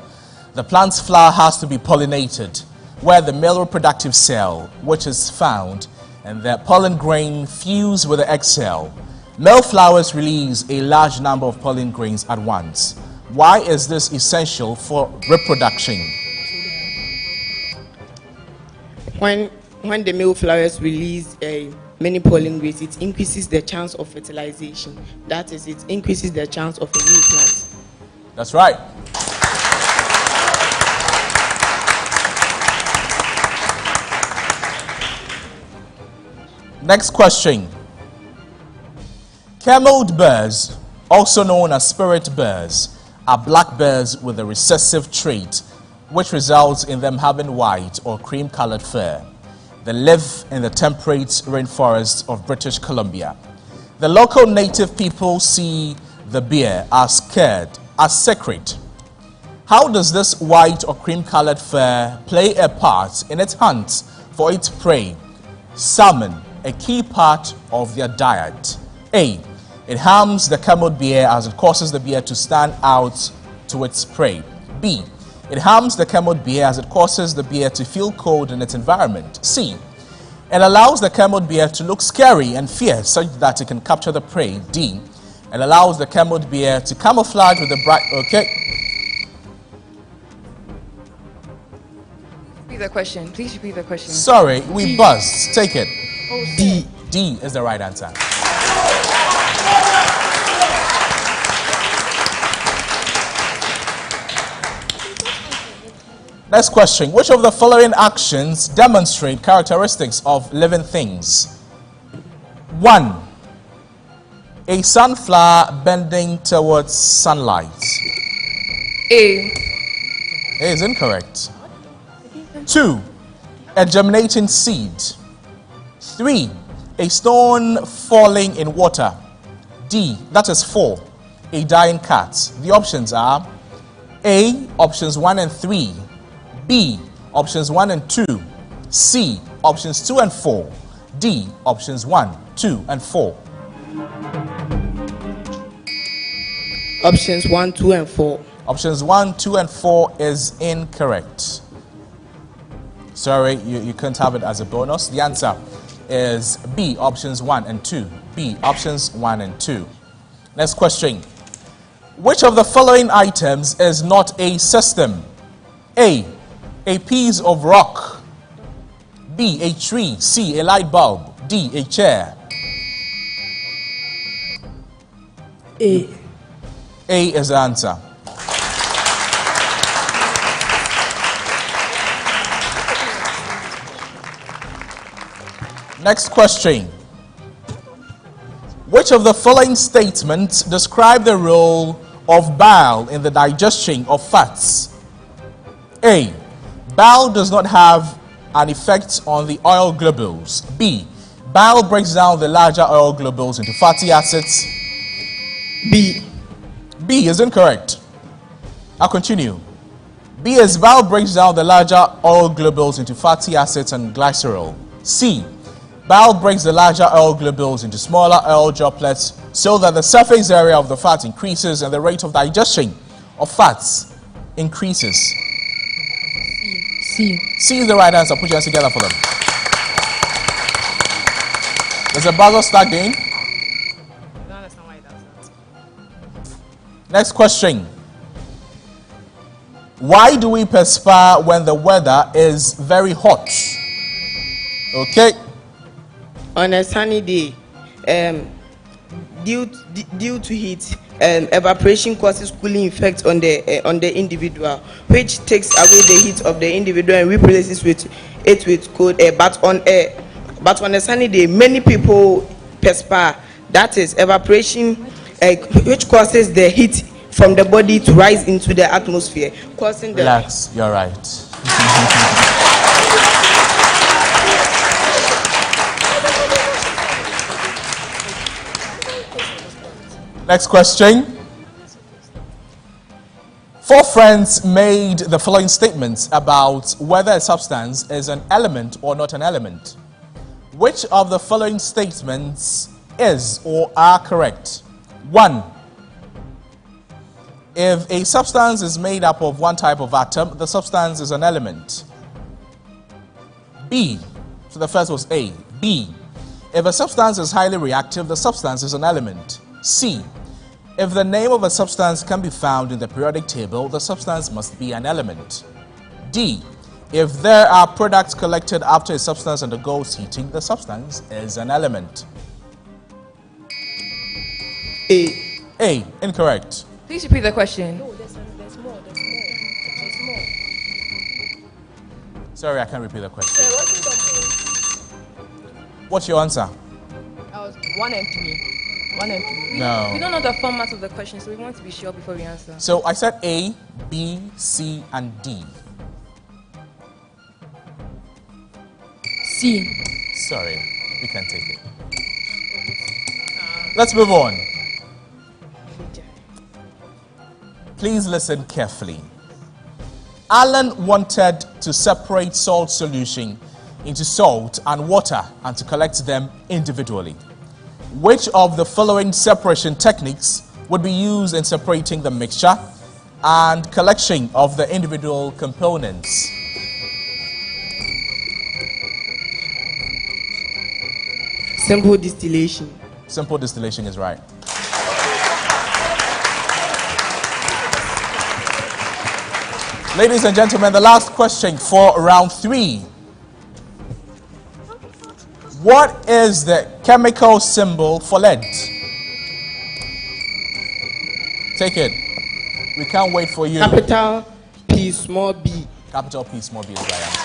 [SPEAKER 1] the plant's flower has to be pollinated, where the male reproductive cell, which is found, and the pollen grain fuse with the egg cell. Male flowers release a large number of pollen grains at once. Why is this essential for reproduction?
[SPEAKER 16] When the male flowers release many pollen grains, it increases the chance of fertilization. That is, it increases the chance of a new plant.
[SPEAKER 1] That's right. Next question. Cameled birds, also known as spirit birds, are black birds with a recessive trait which results in them having white or cream-colored fur. They live in the temperate rainforests of British Columbia. The local native people see the bear as sacred. How does this white or cream-colored fur play a part in its hunt for its prey? Salmon, a key part of their diet. A. It harms the cameled bear as it causes the bear to stand out to its prey. B. It harms the cameled bear as it causes the bear to feel cold in its environment. C. It allows the cameled bear to look scary and fierce such that it can capture the prey. D. It allows the cameled bear to camouflage with a bright... Okay.
[SPEAKER 14] Repeat the question. Please repeat the question.
[SPEAKER 1] Sorry, we buzzed. Take it.
[SPEAKER 14] Oh,
[SPEAKER 1] D. D is the right answer. Next question. Which of the following actions demonstrate characteristics of living things? 1. A sunflower bending towards sunlight.
[SPEAKER 14] A.
[SPEAKER 1] A is incorrect. 2. A germinating seed. 3. A stone falling in water. D. That is 4. A dying cat. The options are A. Options 1 and 3. B. Options 1 and 2. C. Options 2 and 4. D. Options 1, 2, and 4.
[SPEAKER 16] Options 1, 2, and 4.
[SPEAKER 1] Options 1, 2, and 4 is incorrect. Sorry, you can't have it as a bonus. The answer is B. Options 1 and 2. B. Options 1 and 2. Next question. Which of the following items is not a system? A. A piece of rock. B. A tree. C. A light bulb. D. A chair.
[SPEAKER 13] A.
[SPEAKER 1] A is the answer. Next question. Which of the following statements describe the role of bile in the digestion of fats? A. Bile does not have an effect on the oil globules. B. Bile breaks down the larger oil globules into fatty acids.
[SPEAKER 16] B.
[SPEAKER 1] B is incorrect. I'll continue. B is bile breaks down the larger oil globules into fatty acids and glycerol. C. Bile breaks the larger oil globules into smaller oil droplets so that the surface area of the fat increases and the rate of digestion of fats increases.
[SPEAKER 14] C.
[SPEAKER 1] C is the right answer. Put your hands together for them. There's a buzzer start game. Next question. Why do we perspire when the weather is very hot? Okay.
[SPEAKER 16] On a sunny day, due to heat, evaporation causes cooling effect on the individual, which takes away the heat of the individual and replaces it with cold air. But on a sunny day, many people perspire. That is evaporation, which causes the heat from the body to rise into the atmosphere, causing the...
[SPEAKER 1] Relax, you're right. Next question. 4 friends made the following statements about whether a substance is an element or not an element. Which of the following statements is or are correct? 1. If a substance is made up of one type of atom, the substance is an element. B. So the first was A. B. If a substance is highly reactive, the substance is an element. C. If the name of a substance can be found in the periodic table, the substance must be an element. D. If there are products collected after a substance undergoes heating, the substance is an element.
[SPEAKER 16] A.
[SPEAKER 1] A. Incorrect.
[SPEAKER 14] Please repeat the question.
[SPEAKER 13] No, there's more.
[SPEAKER 1] Sorry, I can't repeat the question. What's your answer?
[SPEAKER 14] I was 1 and 3. 1 and 3.
[SPEAKER 1] No.
[SPEAKER 14] We don't know the format of the question, so we want to be sure before we answer.
[SPEAKER 1] So I said A, B, C, and D.
[SPEAKER 14] C.
[SPEAKER 1] Sorry, we can't take it. Let's move on. Please listen carefully. Alan wanted to separate salt solution into salt and water and to collect them individually. Which of the following separation techniques would be used in separating the mixture and collection of the individual components?
[SPEAKER 16] Simple distillation.
[SPEAKER 1] Simple distillation is right. Ladies and gentlemen, the last question for round 3. What is the chemical symbol for lead? Take it. We can't wait for you.
[SPEAKER 16] Capital P small b.
[SPEAKER 1] Capital P small b is the right answer.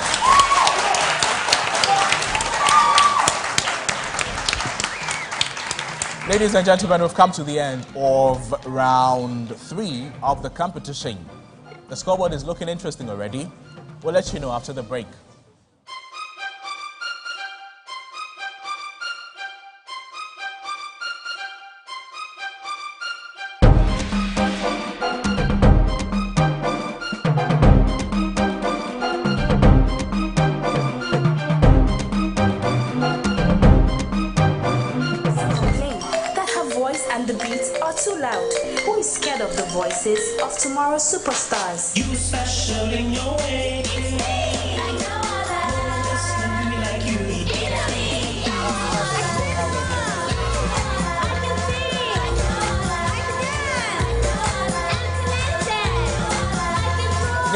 [SPEAKER 1] Ladies and gentlemen, we've come to the end of round 3 of the competition. The scoreboard is looking interesting already. We'll let you know after the break.
[SPEAKER 9] And the beats are too loud. Who is scared of the voices of tomorrow's superstars?
[SPEAKER 10] You special in your way. It's me. I know that. Listen to me like you.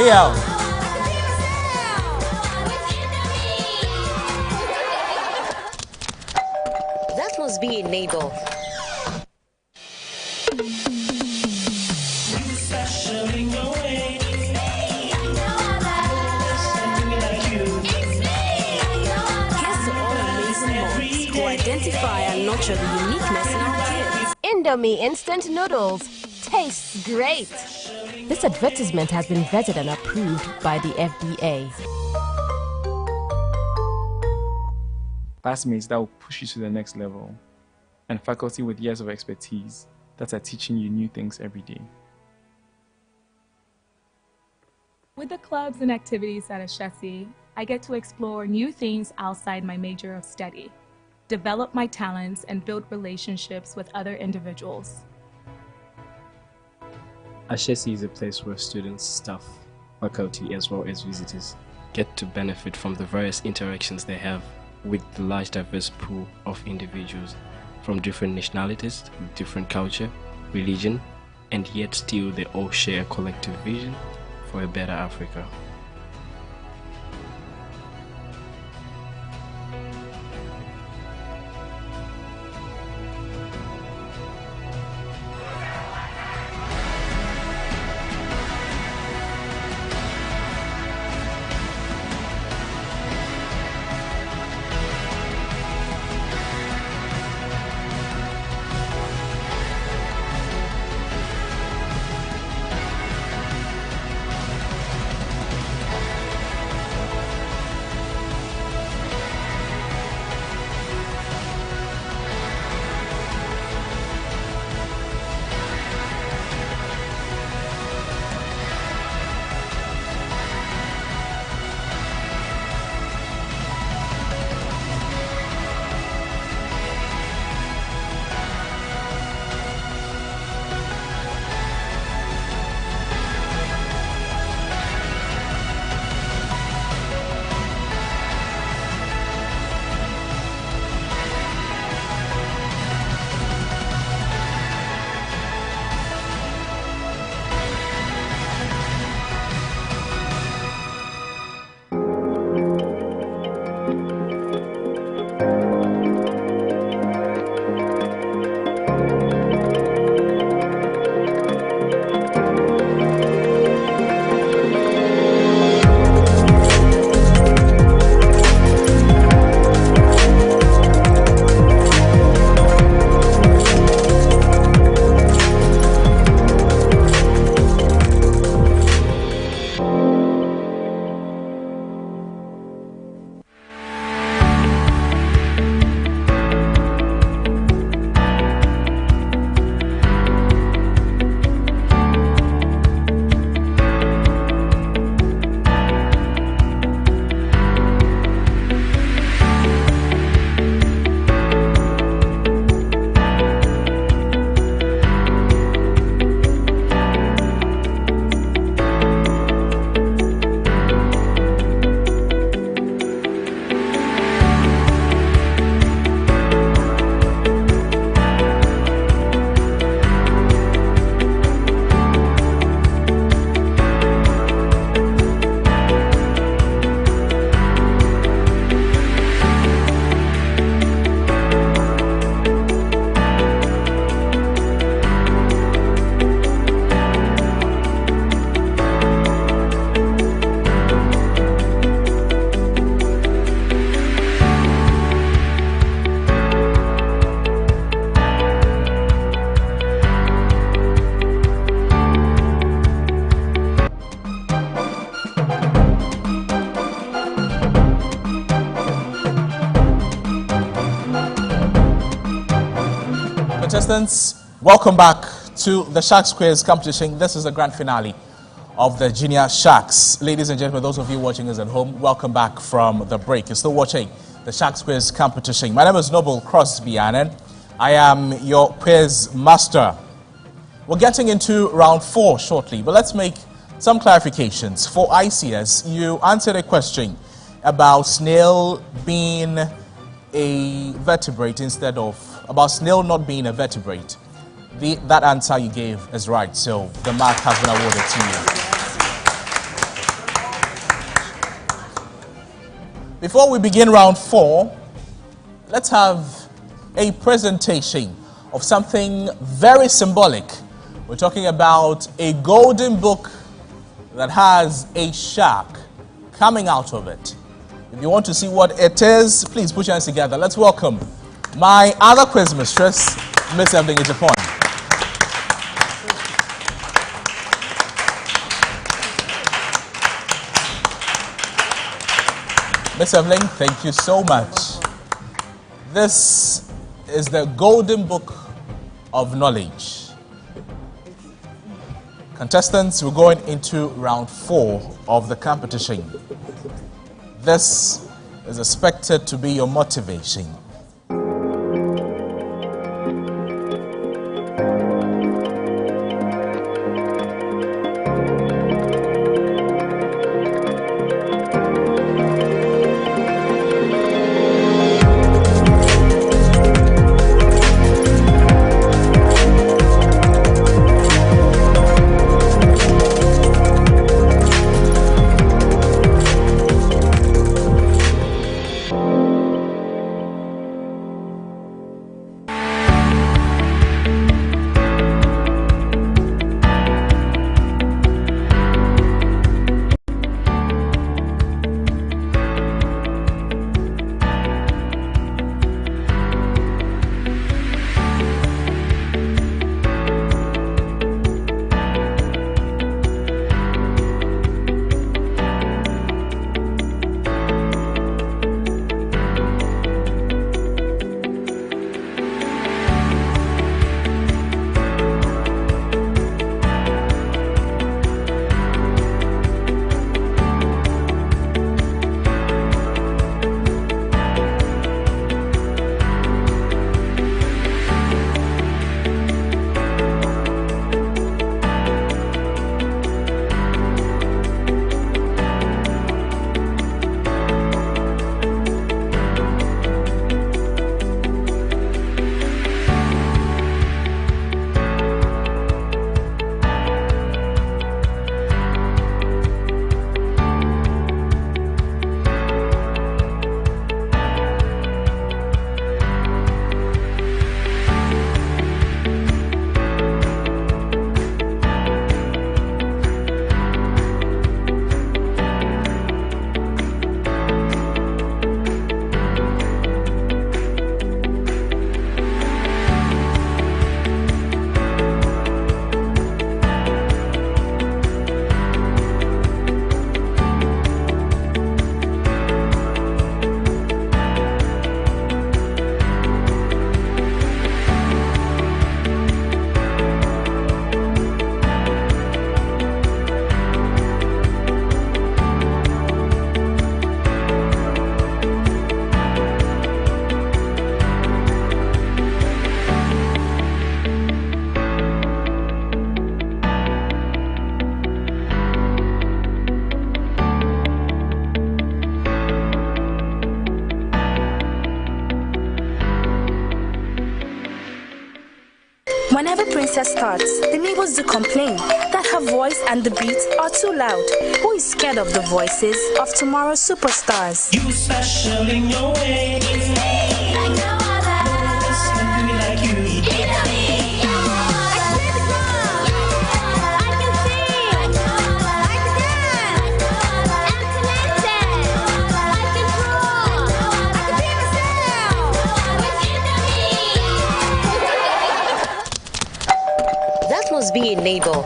[SPEAKER 1] Leo.
[SPEAKER 21] That must be a neighbor.
[SPEAKER 9] Identify and nurture the uniqueness in our kids.
[SPEAKER 11] Indomie instant noodles tastes great. This advertisement has been vetted and approved by the FDA.
[SPEAKER 18] Classmates that will push you to the next level, and faculty with years of expertise that are teaching you new things every day.
[SPEAKER 19] With the clubs and activities at Ashesi, I get to explore new things outside my major of study, develop my talents, and build relationships with other individuals.
[SPEAKER 20] Ashesi is a place where students, staff, faculty, as well as visitors get to benefit from the various interactions they have with the large diverse pool of individuals from different nationalities, different culture, religion, and yet still they all share a collective vision for a better Africa.
[SPEAKER 1] Contestants, welcome back to the Sharks Quiz competition. This is the grand finale of the Junior Sharks. Ladies and gentlemen, those of you watching us at home, welcome back from the break. You're still watching the Sharks Quiz competition. My name is Noble Crosby Annan. I am your quiz master. We're getting into round 4 shortly, but let's make some clarifications. For ICS, you answered a question about snail being a vertebrate instead of, about snail not being a vertebrate. That answer you gave is right, so the mark has been awarded to you. Before we begin round 4, let's have a presentation of something very symbolic. We're talking about a golden book that has a shark coming out of it. If you want to see what it is, please put your hands together. Let's welcome my other quiz mistress, Miss Evelyn in Japan. Miss Evelyn, thank you so much. This is the Golden Book of Knowledge. Contestants, we're going into round 4 of the competition. This is expected to be your motivation.
[SPEAKER 9] Whenever Princess starts, the neighbors do complain that her voice and the beats are too loud. Who is scared of the voices of tomorrow's superstars?
[SPEAKER 10] You special in your way. It's me, like no other. Listen to me like you. You know me. I can play the drum. I can sing. I can dance. I'm talented. I can draw. I can be myself. Within me.
[SPEAKER 21] That must be a neighbor.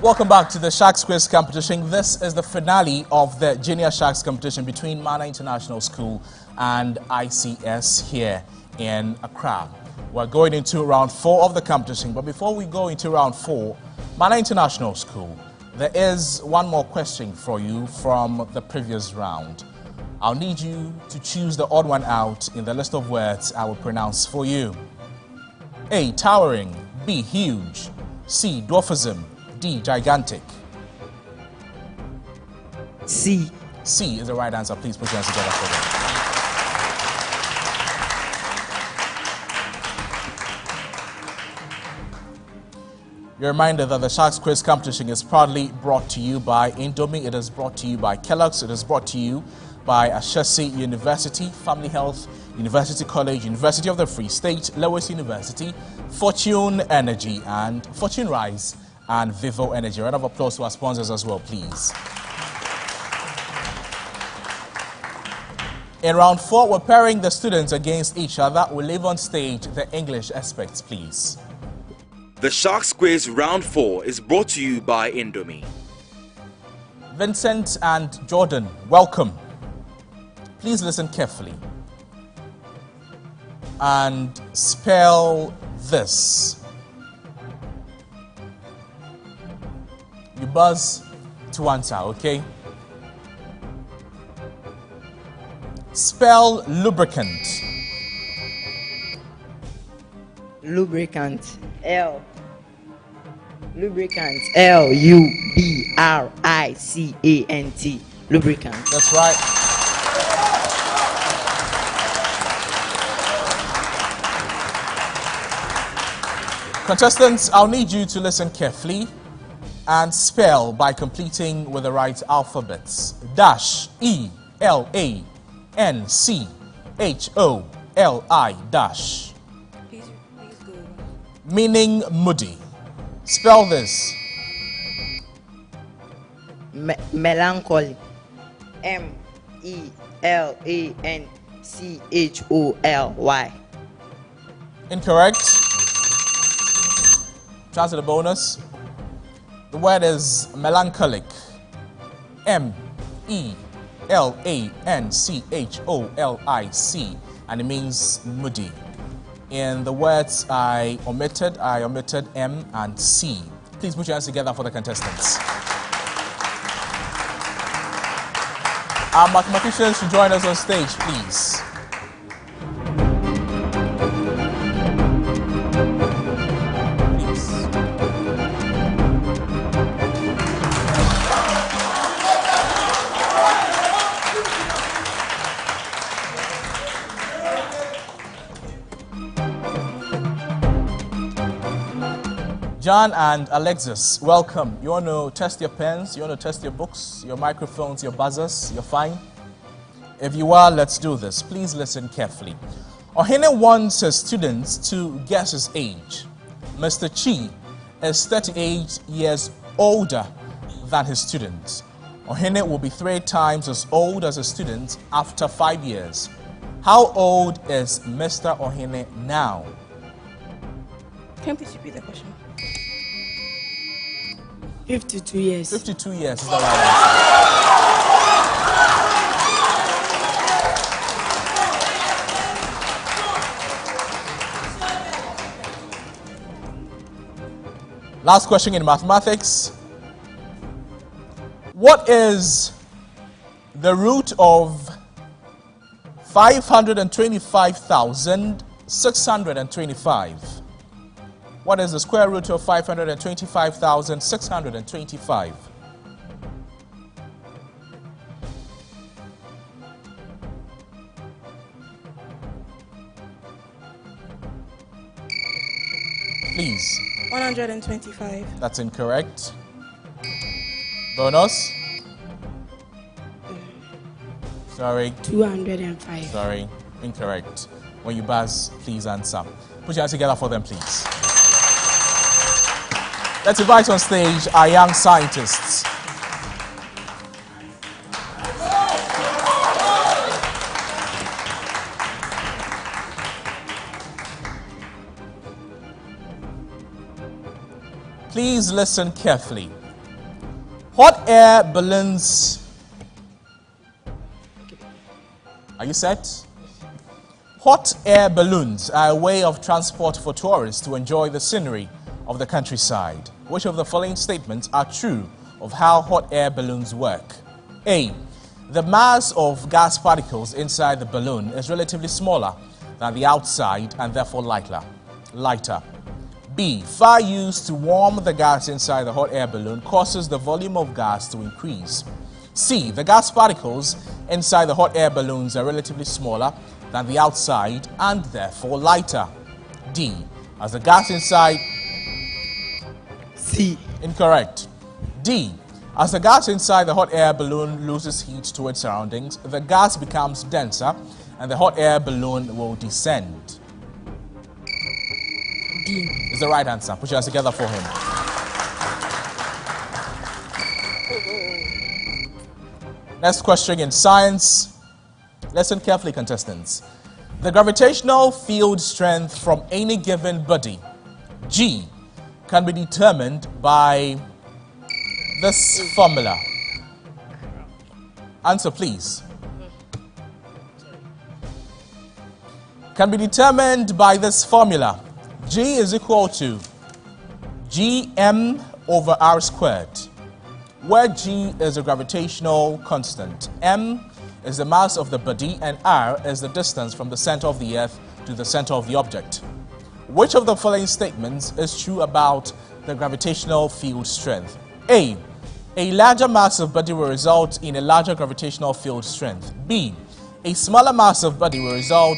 [SPEAKER 1] Welcome back to the Sharks Quiz competition. This is the finale of the Junior Sharks competition between Mana International School and ICS here in Accra. We're going into round 4 of the competition, but before we go into round 4, Mana International School, there is one more question for you from the previous round. I'll need you to choose the odd one out in the list of words I will pronounce for you. A, towering. B, huge. C, dwarfism. D, gigantic.
[SPEAKER 16] C.
[SPEAKER 1] C is the right answer. Please put your hands together for them. You're reminded that the Sharks Quiz competition is proudly brought to you by Indomie. It is brought to you by Kellogg's. It is brought to you by Ashesi University, Family Health, University College, University of the Free State, Lewis University, Fortune Energy, and Fortune Rise, and Vivo Energy. A round of applause to our sponsors as well, please. In round 4, we're pairing the students against each other. We'll leave on stage the English aspects, please.
[SPEAKER 17] The Sharks Quiz Round 4 is brought to you by Indomie.
[SPEAKER 1] Vincent and Jordan, welcome. Please listen carefully and spell this. You buzz to answer, okay? Spell lubricant.
[SPEAKER 16] Lubricant. L. Lubricant. Lubricant. Lubricant.
[SPEAKER 1] That's right. Contestants, I'll need you to listen carefully and spell by completing with the right alphabets. Dash, E, L, A, N, C, H, O, L, I, dash.
[SPEAKER 15] Please go.
[SPEAKER 1] Meaning moody. Spell this.
[SPEAKER 16] Melancholy. MELANCHOLY.
[SPEAKER 1] Incorrect. Chance of the bonus. The word is melancholic. MELANCHOLIC, and it means moody. In the words I omitted M and C. Please put your hands together for the contestants. Our mathematicians should join us on stage, please. John and Alexis, welcome. You want to test your pens, you want to test your books, your microphones, your buzzers, you're fine? If you are, let's do this. Please listen carefully. Ohene wants his students to guess his age. Mr. Chi is 38 years older than his students. Ohene will be 3 times as old as his students after 5 years. How old is Mr. Ohene now?
[SPEAKER 13] Can you please repeat the question?
[SPEAKER 16] 52 years.
[SPEAKER 1] 52 years is the right answer. Last question in mathematics. What is the root of 525,625? What is the square root of 525,625? Please.
[SPEAKER 13] 125.
[SPEAKER 1] That's incorrect. Bonus? Sorry.
[SPEAKER 16] 205.
[SPEAKER 1] Sorry. Incorrect. When you buzz, please answer. Put your hands together for them, please. Let's invite on stage our young scientists. Please listen carefully. Hot air balloons. Are you set? Hot air balloons are a way of transport for tourists to enjoy the scenery of the countryside. Which of the following statements are true of how hot air balloons work? A. The mass of gas particles inside the balloon is relatively smaller than the outside and therefore lighter. B. Fire used to warm the gas inside the hot air balloon causes the volume of gas to increase. C. The gas particles inside the hot air balloons are relatively smaller than the outside and therefore lighter. D. As the gas inside...
[SPEAKER 16] C.
[SPEAKER 1] Incorrect. D. As the gas inside the hot air balloon loses heat to its surroundings, the gas becomes denser and the hot air balloon will descend.
[SPEAKER 15] D
[SPEAKER 1] is the right answer. Put your hands together for him. Next question in science. Listen carefully, contestants. The gravitational field strength from any given body, G, can be determined by this formula. Answer, please. Can be determined by this formula. G is equal to Gm over r squared, where G is a gravitational constant, M is the mass of the body, and r is the distance from the center of the earth to the center of the object. Which of the following statements is true about the gravitational field strength? A larger mass of body will result in a larger gravitational field strength. B, a smaller mass of body will result...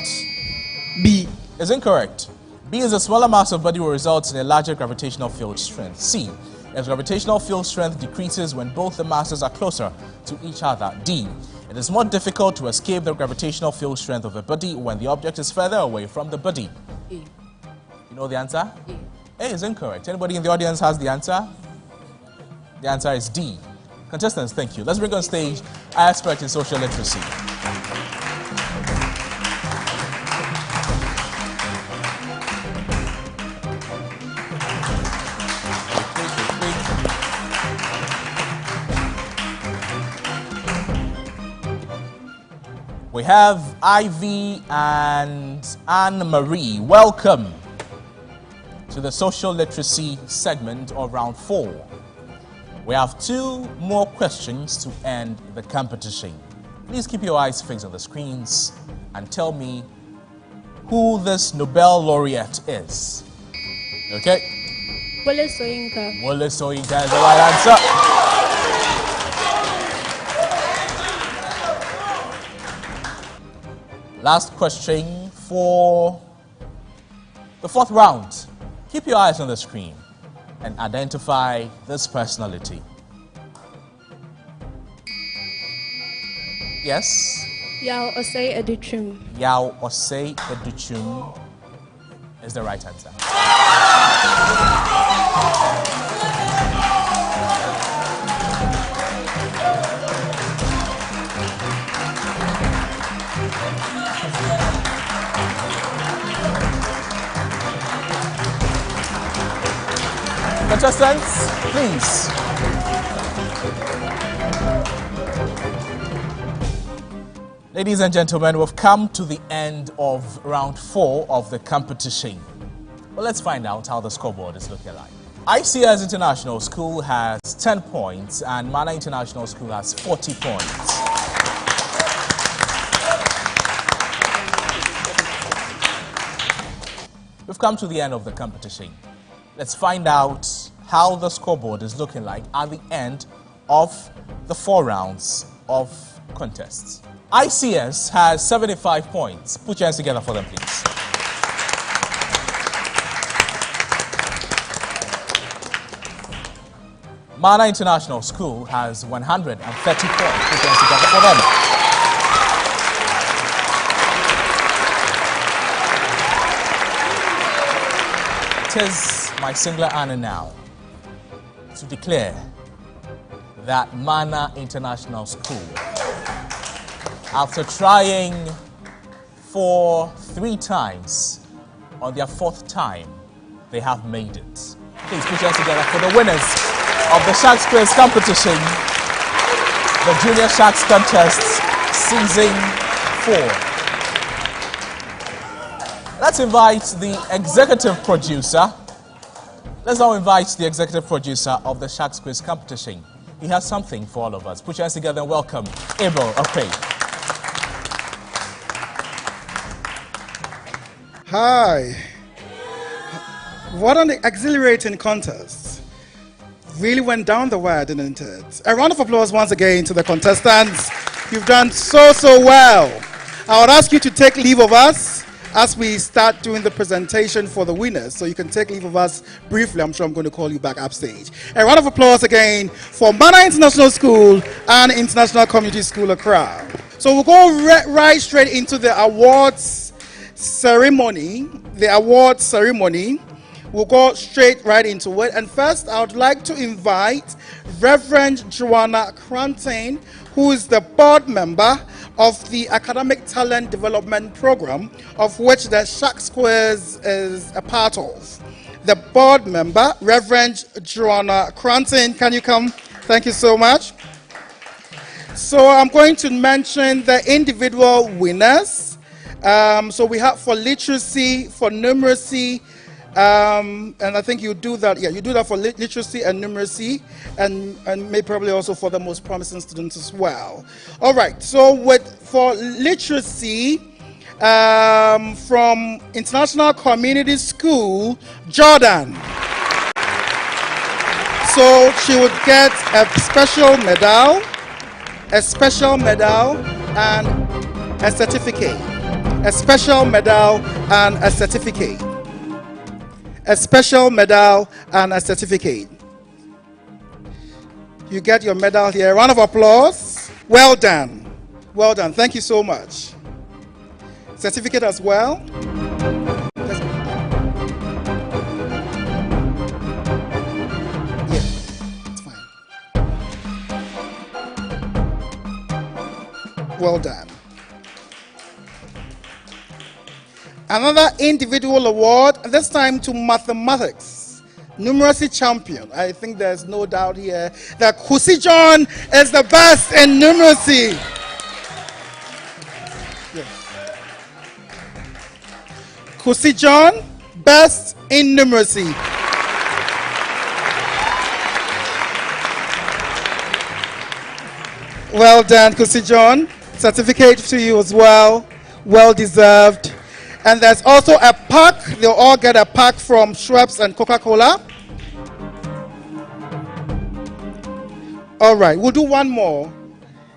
[SPEAKER 16] B
[SPEAKER 1] is incorrect. B is a smaller mass of body will result in a larger gravitational field strength. C, as gravitational field strength decreases when both the masses are closer to each other. D, it is more difficult to escape the gravitational field strength of a body when the object is further away from the body.
[SPEAKER 15] A.
[SPEAKER 1] You know the answer? A is incorrect. Anybody in the audience has the answer? The answer is D. Contestants, thank you. Let's bring on stage our expert in social literacy. We have Ivy and Anne-Marie. Welcome to the social literacy segment of round 4. We have 2 more questions to end the competition. Please keep your eyes fixed on the screens and tell me who this Nobel laureate is. Okay?
[SPEAKER 2] Wole Soyinka.
[SPEAKER 1] Wole Soyinka is the right answer. Last question for the 4th round. Keep your eyes on the screen and identify this personality. Yes?
[SPEAKER 2] Yao Osei Edichum.
[SPEAKER 1] Yao Osei Edichum is the right answer. Contestants, please. Ladies and gentlemen, we've come to the end of round 4 of the competition. Well, let's find out how the scoreboard is looking like. ICS International School has 10 points and Mana International School has 40 points. We've come to the end of the competition. Let's find out how the scoreboard is looking like at the end of the 4 rounds of contests. ICS has 75 points. Put your hands together for them, please. Mana International School has 130 points. Put your hands together for them. It is my singular honor now to declare that Mana International School, after trying for 3 times, on their 4th time, they have made it. Please put your hands together for the winners of the Sharks Quiz competition, the Junior Sharks Contest, Season 4. Let's invite the executive producer. Let's now invite the executive producer of the Sharks Quiz competition. He has something for all of us. Put your hands together and welcome Abel Okpei.
[SPEAKER 4] Hi. What an exhilarating contest. Really went down the wire, didn't it? A round of applause once again to the contestants. You've done so well. I would ask you to take leave of us as we start doing the presentation for the winners. So you can take leave of us briefly. I'm sure I'm going to call you back upstage. A round of applause again for Mana International School and International Community School Accra. So we'll go right straight into the awards ceremony. We'll go straight right into it. And first, I would like to invite Reverend Joanna Crantain, who is the board member of the Academic Talent Development Program, of which the Sharks Quiz is a part of. The board member, Reverend Joanna Crantain, can you come? Thank you so much. So I'm going to mention the individual winners. So we have for literacy, for numeracy, and I think you do that. Yeah, you do that for literacy and numeracy, and maybe probably also for the most promising students as well. All right. So for literacy, from International Community School, Jordan. So she would get a special medal, and a certificate. A special medal and a certificate. A special medal and a certificate. You get your medal here. Round of applause. Well done. Well done. Thank you so much. Certificate as well. Yeah, it's fine. Well done. Another individual award, this time to mathematics. Numeracy champion. I think there's no doubt here that Kusi John is the best in numeracy. Yes. Kusi John, best in numeracy. Well done, Kusi John. Certificate to you as well. Well deserved. And there's also a pack. They'll all get a pack from Schweppes and Coca-Cola. All right, we'll do one more,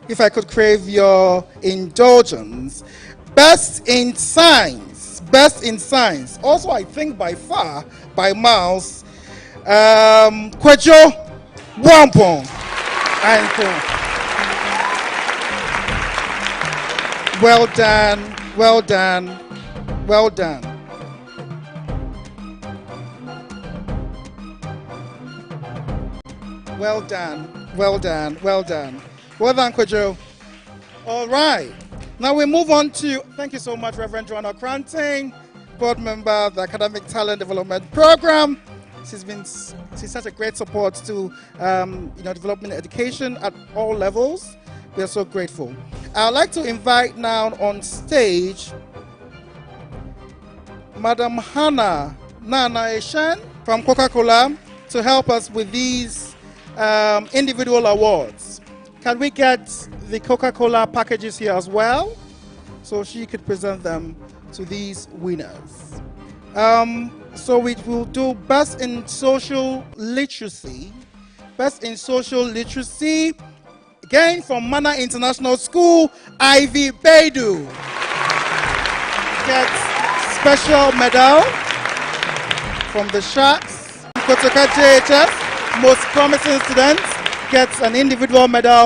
[SPEAKER 4] if I could crave your indulgence. Best in science. Best in science. Also, I think by far, by miles, Kwejo Wampong. Well done. Well done. Well done. Well done. Well done. Well done. Well done, Kwejo. All right. Now we move on to, thank you so much, Reverend Joanna Crantain, board member of the Academic Talent Development Program. She's such a great support to development education at all levels. We are so grateful. I'd like to invite now on stage Madam Hannah Nana Eshen from Coca-Cola to help us with these individual awards. Can we get the Coca-Cola packages here as well, so she could present them to these winners? So we will do best in social literacy. Best in social literacy, again from Mana International School, Ivy Baidu. Gets special medal from the Sharks. Kotoka JHS, most promising student, gets an individual medal